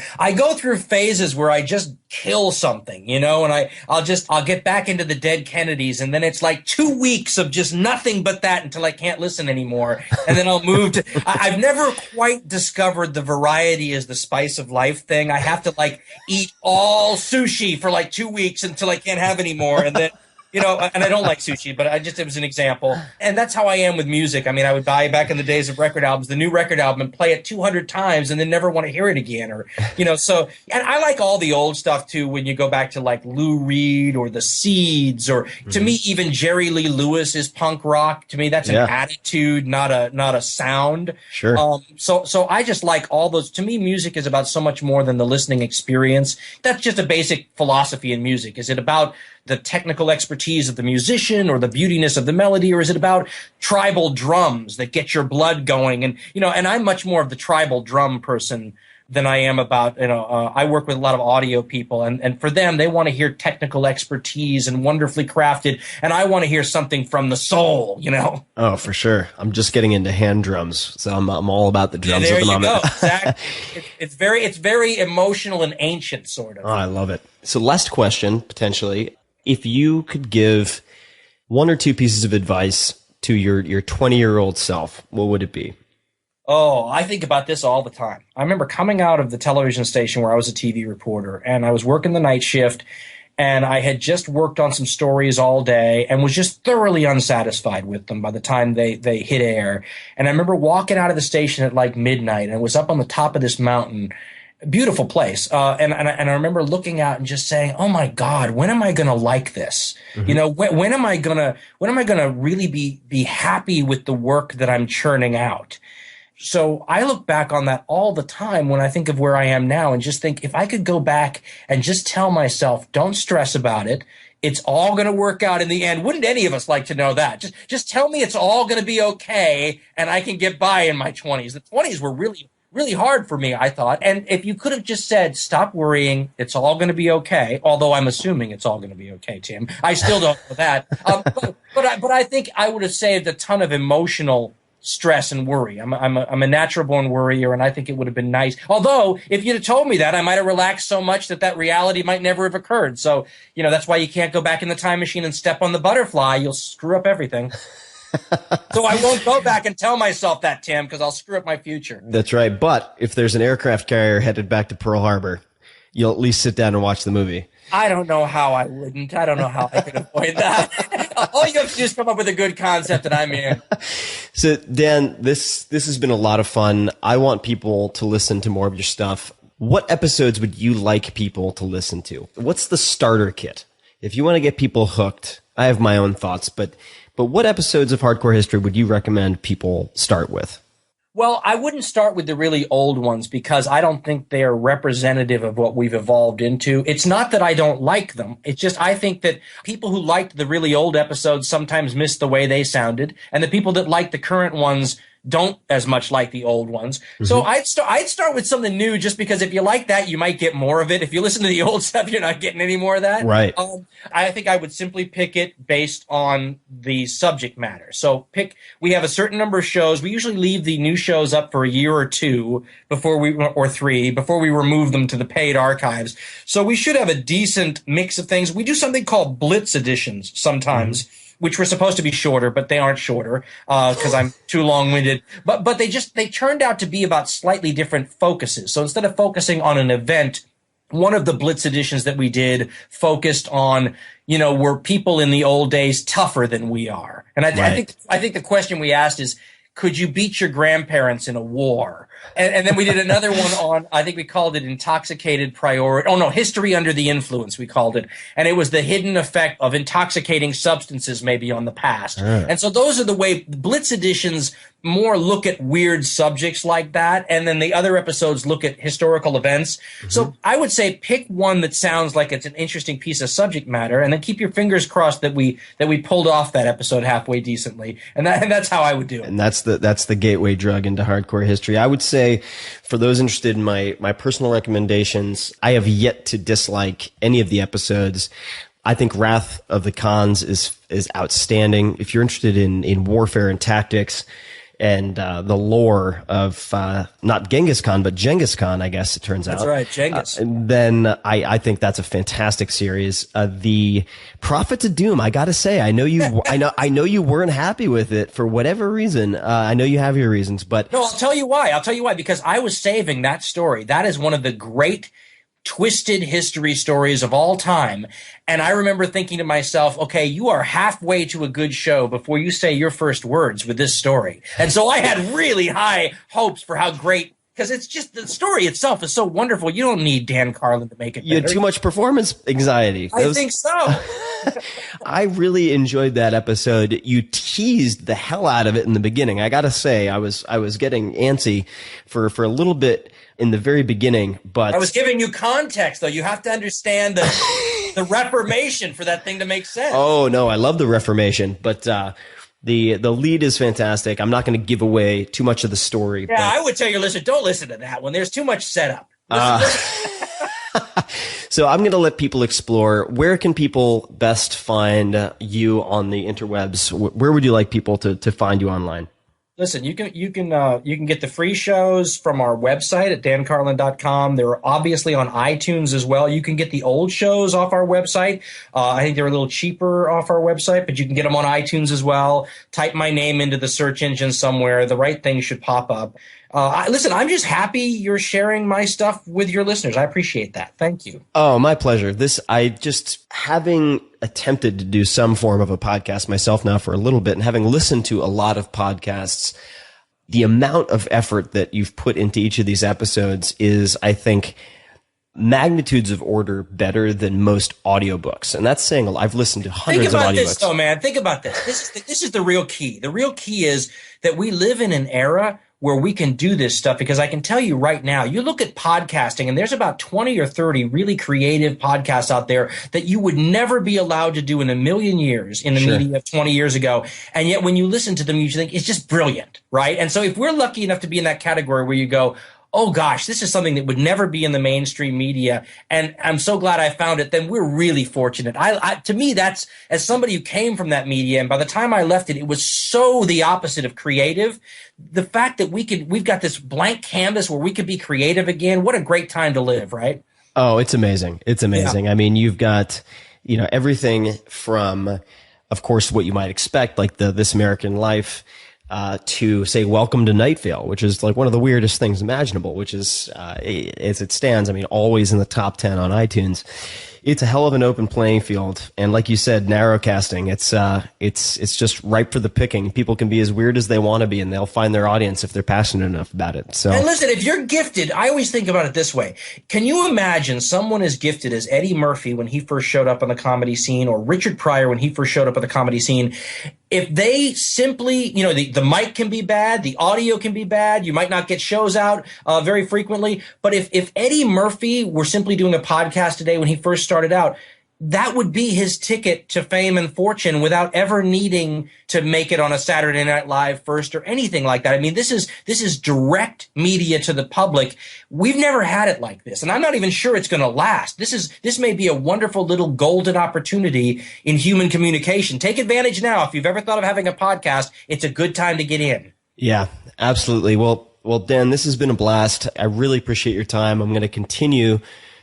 phases where I just kill something, and I'll get back into the Dead Kennedys, and then it's like 2 weeks of just nothing but that until I can't listen anymore. And then I'll move to, I've never quite discovered the variety is the spice of life thing. I have to eat all sushi for 2 weeks until I can't have any more. And then, and I don't like sushi, but it was an example. And that's how I am with music. I mean, I would buy back in the days of record albums, the new record album, and play it 200 times and then never want to hear it again. Or, so, and I like all the old stuff too, when you go back to Lou Reed or the Seeds, or to me, even Jerry Lee Lewis is punk rock. To me, that's an attitude, not a sound. Sure. So I just like all those. To me, music is about so much more than the listening experience. That's just a basic philosophy in music. Is it about the technical expertise of the musician or the beautiness of the melody, or is it about tribal drums that get your blood going? And, and I'm much more of the tribal drum person than I am about, I work with a lot of audio people, and for them, they want to hear technical expertise and wonderfully crafted, and I want to hear something from the soul, Oh, for sure. I'm just getting into hand drums, so I'm all about the drums at the moment. There you go. Exactly. It's very emotional and ancient, sort of. Oh, I love it. So last question, potentially. If you could give one or two pieces of advice to your 20-year-old self, what would it be? Oh, I think about this all the time. I remember coming out of the television station where I was a TV reporter, and I was working the night shift, and I had just worked on some stories all day and was just thoroughly unsatisfied with them by the time they hit air. And I remember walking out of the station at midnight, and it was up on the top of this mountain. Beautiful place. And I remember looking out and just saying, oh my God, when am I going to like this? Mm-hmm. When am I going to really be happy with the work that I'm churning out? So I look back on that all the time when I think of where I am now, and just think, if I could go back and just tell myself, don't stress about it. It's all going to work out in the end. Wouldn't any of us like to know that? Just tell me it's all going to be okay, and I can get by in my 20s. The 20s were really hard for me, I thought. And if you could have just said, stop worrying, it's all going to be okay, although I'm assuming it's all going to be okay, Tim. I still don't know that. But I think I would have saved a ton of emotional stress and worry. I'm a natural born worrier, and I think it would have been nice. Although, if you'd have told me that, I might have relaxed so much that reality might never have occurred. So, that's why you can't go back in the time machine and step on the butterfly. You'll screw up everything. So I won't go back and tell myself that, Tim, because I'll screw up my future. That's right. But if there's an aircraft carrier headed back to Pearl Harbor, you'll at least sit down and watch the movie. I don't know how I wouldn't. I don't know how I could avoid that. All you have to do is come up with a good concept and I'm in. So, Dan, this has been a lot of fun. I want people to listen to more of your stuff. What episodes would you like people to listen to? What's the starter kit? If you want to get people hooked, I have my own thoughts, but what episodes of Hardcore History would you recommend people start with? Well, I wouldn't start with the really old ones because I don't think they are representative of what we've evolved into. It's not that I don't like them. It's just I think that people who liked the really old episodes sometimes missed the way they sounded, and the people that like the current ones don't as much like the old ones. Mm-hmm. So I'd start with something new, just because if you like that, you might get more of it. If you listen to the old stuff, you're not getting any more of that. Right. I think I would simply pick it based on the subject matter. So we have a certain number of shows. We usually leave the new shows up for a year or two or three before we remove them to the paid archives. So we should have a decent mix of things. We do something called Blitz editions sometimes. Mm-hmm. Which were supposed to be shorter, but they aren't shorter because I'm too long-winded. But they turned out to be about slightly different focuses. So instead of focusing on an event, one of the Blitz editions that we did focused on, were people in the old days tougher than we are? And I think the question we asked is, could you beat your grandparents in a war? And then we did another one on, I think we called it Intoxicated Priority. Oh, no, History Under the Influence, we called it. And it was the hidden effect of intoxicating substances maybe on the past. And so those are the way Blitz editions more look at weird subjects like that. And then the other episodes look at historical events. Mm-hmm. So I would say pick one that sounds like it's an interesting piece of subject matter, and then keep your fingers crossed that we pulled off that episode halfway decently. And that's how I would do it. And that's that's the gateway drug into hardcore history. I would say for those interested in my personal recommendations, I have yet to dislike any of the episodes. I think Wrath of the Khans is outstanding. If you're interested in warfare and tactics and the lore of not Genghis Khan but Genghis Khan, I guess it turns out. That's right, Genghis. Then I think that's a fantastic series. The Prophets of Doom, I got to say, I know you weren't happy with it for whatever reason. I know you have your reasons, but no, I'll tell you why. Because I was saving that story. That is one of the great twisted history stories of all time. And I remember thinking to myself, okay, you are halfway to a good show before you say your first words with this story. And so I had really high hopes for how great, because it's just the story itself is so wonderful. You don't need Dan Carlin to make it better. You had too much performance anxiety. I think so. I really enjoyed that episode. You teased the hell out of it in the beginning. I gotta say, I was getting antsy for a little bit in the very beginning, but I was giving you context, though. You have to understand the Reformation for that thing to make sense. Oh no, I love the Reformation, but the lead is fantastic. I'm not going to give away too much of the story. Yeah, I would tell your listener, don't listen to that one. There's too much setup. So I'm going to let people explore. Where can people best find you on the interwebs? Where would you like people to find you online? Listen, you can get the free shows from our website at dancarlin.com. They're obviously on iTunes as well. You can get the old shows off our website. I think they're a little cheaper off our website, but you can get them on iTunes as well. Type my name into the search engine somewhere. The right thing should pop up. Listen, I'm just happy you're sharing my stuff with your listeners. I appreciate that. Thank you. Oh, my pleasure. Having attempted to do some form of a podcast myself now for a little bit and having listened to a lot of podcasts, the amount of effort that you've put into each of these episodes is, I think, magnitudes of order better than most audiobooks. And that's saying a lot. I've listened to hundreds of audiobooks. Think about this, though, man. Think about this. This is the real key. The real key is that we live in an era where we can do this stuff, because I can tell you right now, you look at podcasting and there's about 20 or 30 really creative podcasts out there that you would never be allowed to do in a million years in the media of 20 years ago. And yet when you listen to them, you think it's just brilliant, right? And so if we're lucky enough to be in that category where you go, oh gosh, this is something that would never be in the mainstream media, and I'm so glad I found it, then we're really fortunate. To me, that's, as somebody who came from that media, and by the time I left it, it was so the opposite of creative. The fact that we've got this blank canvas where we could be creative again, what a great time to live, right? Oh, it's amazing. It's amazing. Yeah. I mean, you've got, everything from, of course, what you might expect, like the This American Life, to say Welcome to Night Vale, which is like one of the weirdest things imaginable, which is, as it stands, I mean, always in the top 10 on iTunes. It's a hell of an open playing field. And like you said, narrowcasting, it's just ripe for the picking. People can be as weird as they want to be, and they'll find their audience if they're passionate enough about it. So, and listen, if you're gifted, I always think about it this way. Can you imagine someone as gifted as Eddie Murphy when he first showed up on the comedy scene, or Richard Pryor when he first showed up on the comedy scene? If they simply, the mic can be bad, the audio can be bad, you might not get shows out very frequently. But if Eddie Murphy were simply doing a podcast today when he first started out, that would be his ticket to fame and fortune without ever needing to make it on a Saturday Night Live first or anything like that. I mean, this is direct media to the public. We've never had it like this, and I'm not even sure it's going to last. This may be a wonderful little golden opportunity in human communication. Take advantage now. If you've ever thought of having a podcast, it's a good time to get in. Yeah, absolutely. Well, Dan, this has been a blast. I really appreciate your time. I'm going to continue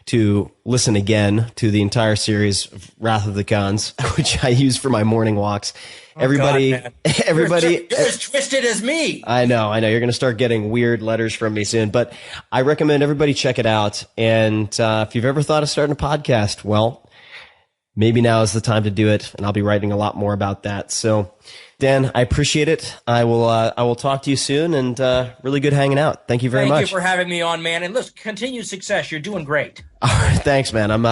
to listen again to the entire series of Wrath of the Khans, which I use for my morning walks. Everybody, you're as twisted as me. I know. You're going to start getting weird letters from me soon, but I recommend everybody check it out. And if you've ever thought of starting a podcast, well, maybe now is the time to do it. And I'll be writing a lot more about that. So, Dan, I appreciate it. I will talk to you soon, and really good hanging out. Thank you very much. Thank you for having me on, man. And listen, continued success. You're doing great. All right, thanks, man. I'm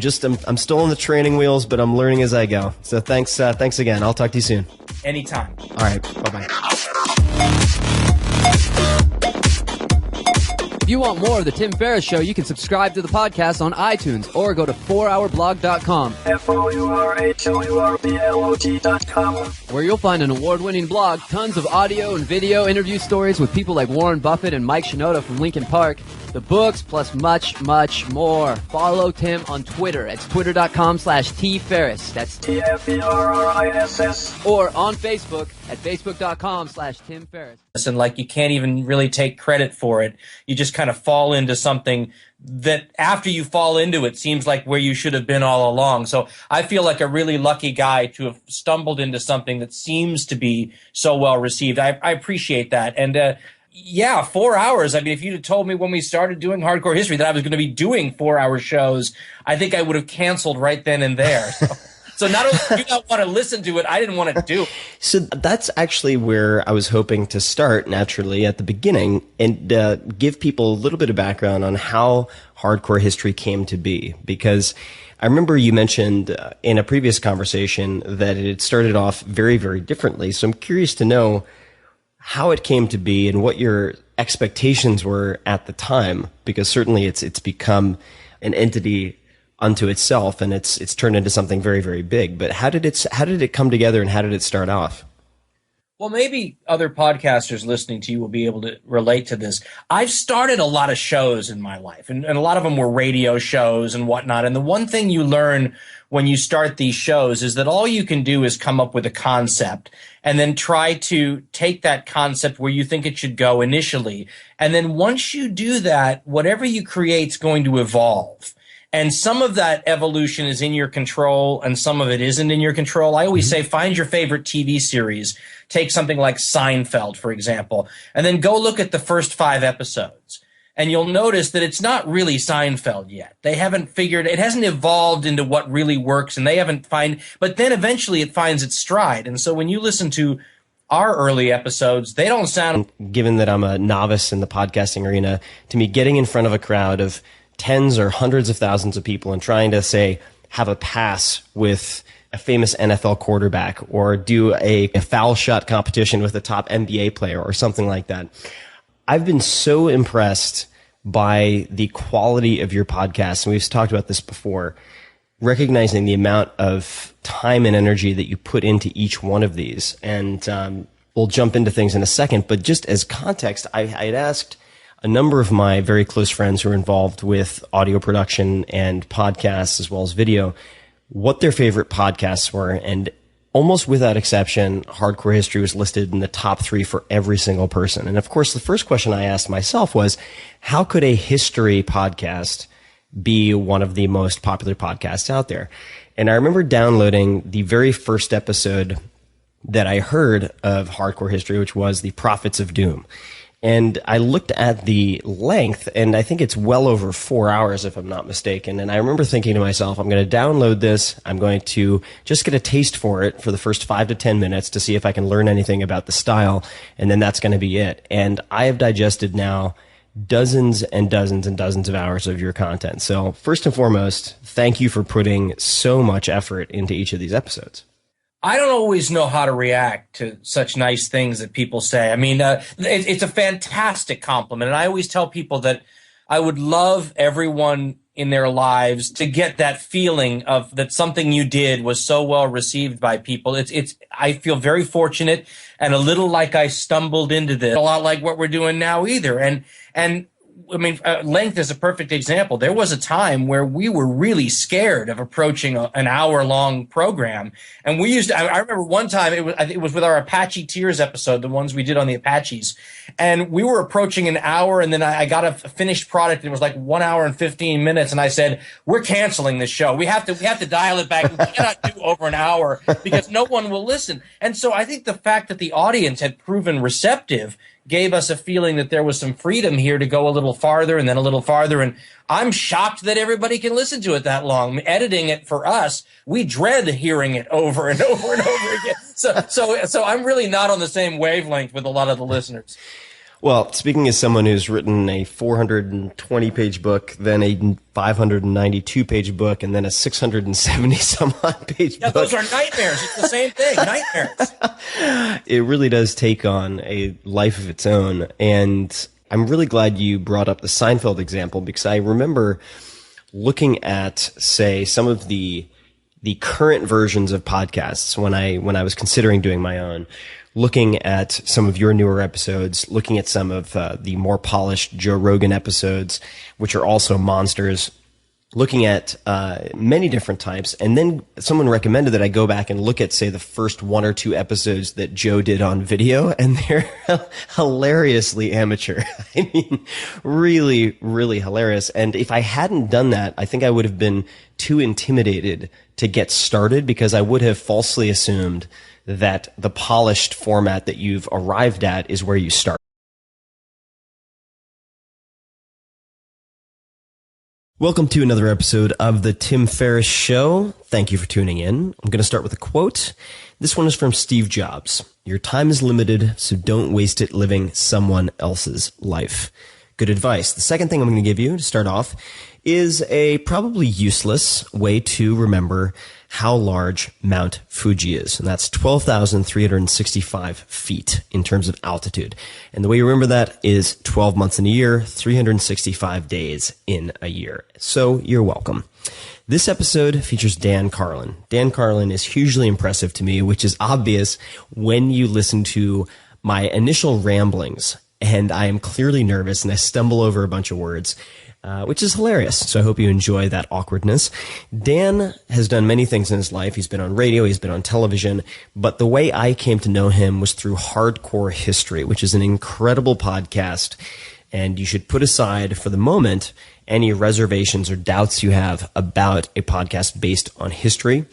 still on the training wheels, but I'm learning as I go. So thanks again. I'll talk to you soon. Anytime. All right. Bye-bye. If you want more of The Tim Ferriss Show, you can subscribe to the podcast on iTunes or go to 4hourblog.com. FOURHOURBLOG.com, where you'll find an award-winning blog, tons of audio and video interview stories with people like Warren Buffett and Mike Shinoda from Linkin Park, the books, plus much, much more. Follow Tim on Twitter. It's twitter.com/TFerriss. That's TFERRISS. Or on Facebook at facebook.com/Tim Ferriss. And like, you can't even really take credit for it. You just kind of fall into something that after you fall into it seems like where you should have been all along. So I feel like a really lucky guy to have stumbled into something that seems to be so well received. I appreciate that. And, yeah, 4 hours. I mean, if you'd have told me when we started doing Hardcore History that I was going to be doing 4-hour shows, I think I would have canceled right then and there. So not only did you not want to listen to it, I didn't want to do it. So that's actually where I was hoping to start naturally at the beginning and give people a little bit of background on how Hardcore History came to be. Because I remember you mentioned in a previous conversation that it started off very, very differently. So I'm curious to know how it came to be and what your expectations were at the time, because certainly it's become an entity unto itself and it's turned into something very, very big. But how did it come together and how did it start off? Well, maybe other podcasters listening to you will be able to relate to this. I've started a lot of shows in my life, and a lot of them were radio shows and whatnot. And the one thing you learn when you start these shows is that all you can do is come up with a concept and then try to take that concept where you think it should go initially. And then once you do that, whatever you create is going to evolve. And some of that evolution is in your control and some of it isn't in your control. I always say, find your favorite TV series. Take something like Seinfeld, for example, and then go look at the first 5 episodes. And you'll notice that it's not really Seinfeld yet. They haven't figured, it hasn't evolved into what really works, and they haven't but then eventually it finds its stride. And so when you listen to our early episodes, they don't sound... Given that I'm a novice in the podcasting arena, to me, getting in front of a crowd of tens or hundreds of thousands of people and trying to, say, have a pass with a famous NFL quarterback or do a foul shot competition with a top NBA player or something like that. I've been so impressed by the quality of your podcast, and we've talked about this before, recognizing the amount of time and energy that you put into each one of these. And we'll jump into things in a second, but just as context, I had asked a number of my very close friends who are involved with audio production and podcasts as well as video what their favorite podcasts were, and almost without exception, Hardcore History was listed in the top 3 for every single person. And of course, the first question I asked myself was, how could a history podcast be one of the most popular podcasts out there? And I remember downloading the very first episode that I heard of Hardcore History, which was The Prophets of Doom. And I looked at the length, and I think it's well over 4 hours, if I'm not mistaken. And I remember thinking to myself, I'm going to download this. I'm going to just get a taste for it for the first 5 to 10 minutes to see if I can learn anything about the style. And then that's going to be it. And I have digested now dozens and dozens and dozens of hours of your content. So first and foremost, thank you for putting so much effort into each of these episodes. I don't always know how to react to such nice things that people say. I mean, it's a fantastic compliment. And I always tell people that I would love everyone in their lives to get that feeling of that something you did was so well received by people. I feel very fortunate and a little like I stumbled into this, a lot like what we're doing now either. And I mean, length is a perfect example. There was a time where we were really scared of approaching an hour-long program. And we used to, I remember one time, it was with our Apache Tears episode, the ones we did on the Apaches. And we were approaching an hour, and then I got a finished product. It was like 1 hour and 15 minutes. And I said, we're canceling this show. We have to dial it back. We cannot do over an hour because no one will listen. And so I think the fact that the audience had proven receptive gave us a feeling that there was some freedom here to go a little farther and then a little farther. And I'm shocked that everybody can listen to it that long. Editing it for us, we dread hearing it over and over and over again. So I'm really not on the same wavelength with a lot of the listeners. Well, speaking as someone who's written a 420-page book, then a 592-page book, and then a 670-some-odd-page book. Those are nightmares. It's the same thing, nightmares. It really does take on a life of its own. And I'm really glad you brought up the Seinfeld example, because I remember looking at, say, some of the current versions of podcasts when I was considering doing my own, looking at some of your newer episodes, looking at some of the more polished Joe Rogan episodes, which are also monsters, looking at many different types. And then someone recommended that I go back and look at, say, the first one or two episodes that Joe did on video, and they're hilariously amateur. I mean, really, really hilarious. And if I hadn't done that, I think I would have been too intimidated to get started, because I would have falsely assumed that the polished format that you've arrived at is where you start. Welcome to another episode of the Tim Ferriss Show. Thank you for tuning in. I'm going to start with a quote. This one is from Steve Jobs. Your time is limited, so don't waste it living someone else's life. Good advice. The second thing I'm going to give you to start off is a probably useless way to remember how large Mount Fuji is. And that's 12,365 feet in terms of altitude. And the way you remember that is 12 months in a year, 365 days in a year. So you're welcome. This episode features Dan Carlin. Dan Carlin is hugely impressive to me, which is obvious when you listen to my initial ramblings. And I am clearly nervous and I stumble over a bunch of words, which is hilarious. So I hope you enjoy that awkwardness. Dan has done many things in his life. He's been on radio, he's been on television, but the way I came to know him was through Hardcore History, which is an incredible podcast. And you should put aside for the moment any reservations or doubts you have about a podcast based on history.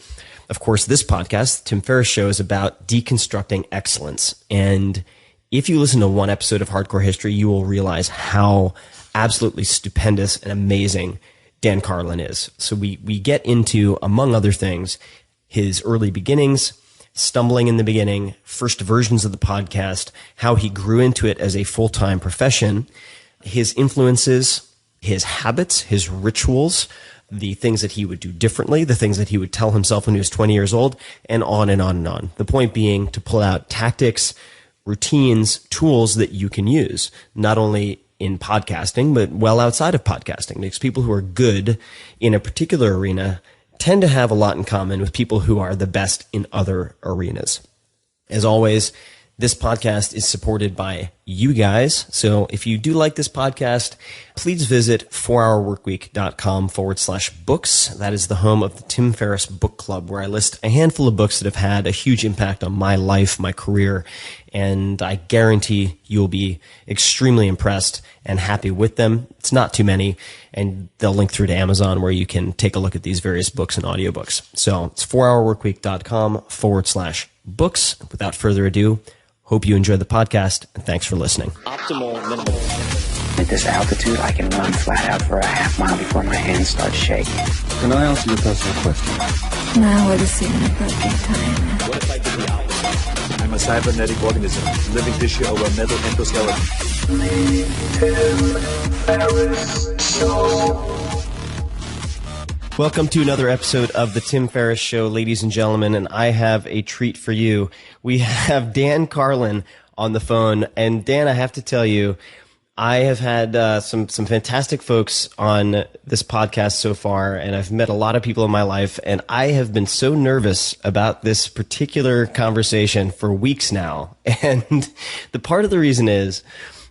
Of course, this podcast, Tim Ferriss Show, is about deconstructing excellence. And if you listen to one episode of Hardcore History, you will realize how absolutely stupendous and amazing Dan Carlin is. So we get into, among other things, his early beginnings, stumbling in the beginning, first versions of the podcast, how he grew into it as a full-time profession, his influences, his habits, his rituals, the things that he would do differently, the things that he would tell himself when he was 20 years old, and on and on and on. The point being to pull out tactics, routines, tools that you can use, not only in podcasting, but well outside of podcasting, because people who are good in a particular arena tend to have a lot in common with people who are the best in other arenas. As always, this podcast is supported by you guys. So if you do like this podcast, please visit 4hourworkweek.com/books. That is the home of the Tim Ferriss Book Club, where I list a handful of books that have had a huge impact on my life, my career, and I guarantee you'll be extremely impressed and happy with them. It's not too many, and they'll link through to Amazon where you can take a look at these various books and audiobooks. So it's 4hourworkweek.com/books. Without further ado, hope you enjoyed the podcast, and thanks for listening. Optimal minimum. At this altitude, I can run flat out for a half mile before my hands start shaking. Can I ask you a personal question? Now would seem an appropriate time. What if I did the opposite? I'm a cybernetic organism, living tissue over metal endoskeleton. Welcome to another episode of the Tim Ferriss Show, ladies and gentlemen, and I have a treat for you. We have Dan Carlin on the phone, and Dan, I have to tell you, I have had some fantastic folks on this podcast so far, and I've met a lot of people in my life, and I have been so nervous about this particular conversation for weeks now. And the part of the reason is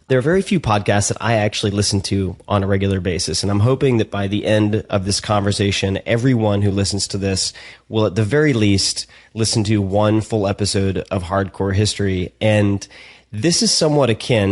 there are very few podcasts that I actually listen to on a regular basis, and I'm hoping that by the end of this conversation, everyone who listens to this will at the very least listen to one full episode of Hardcore History. And this is somewhat akin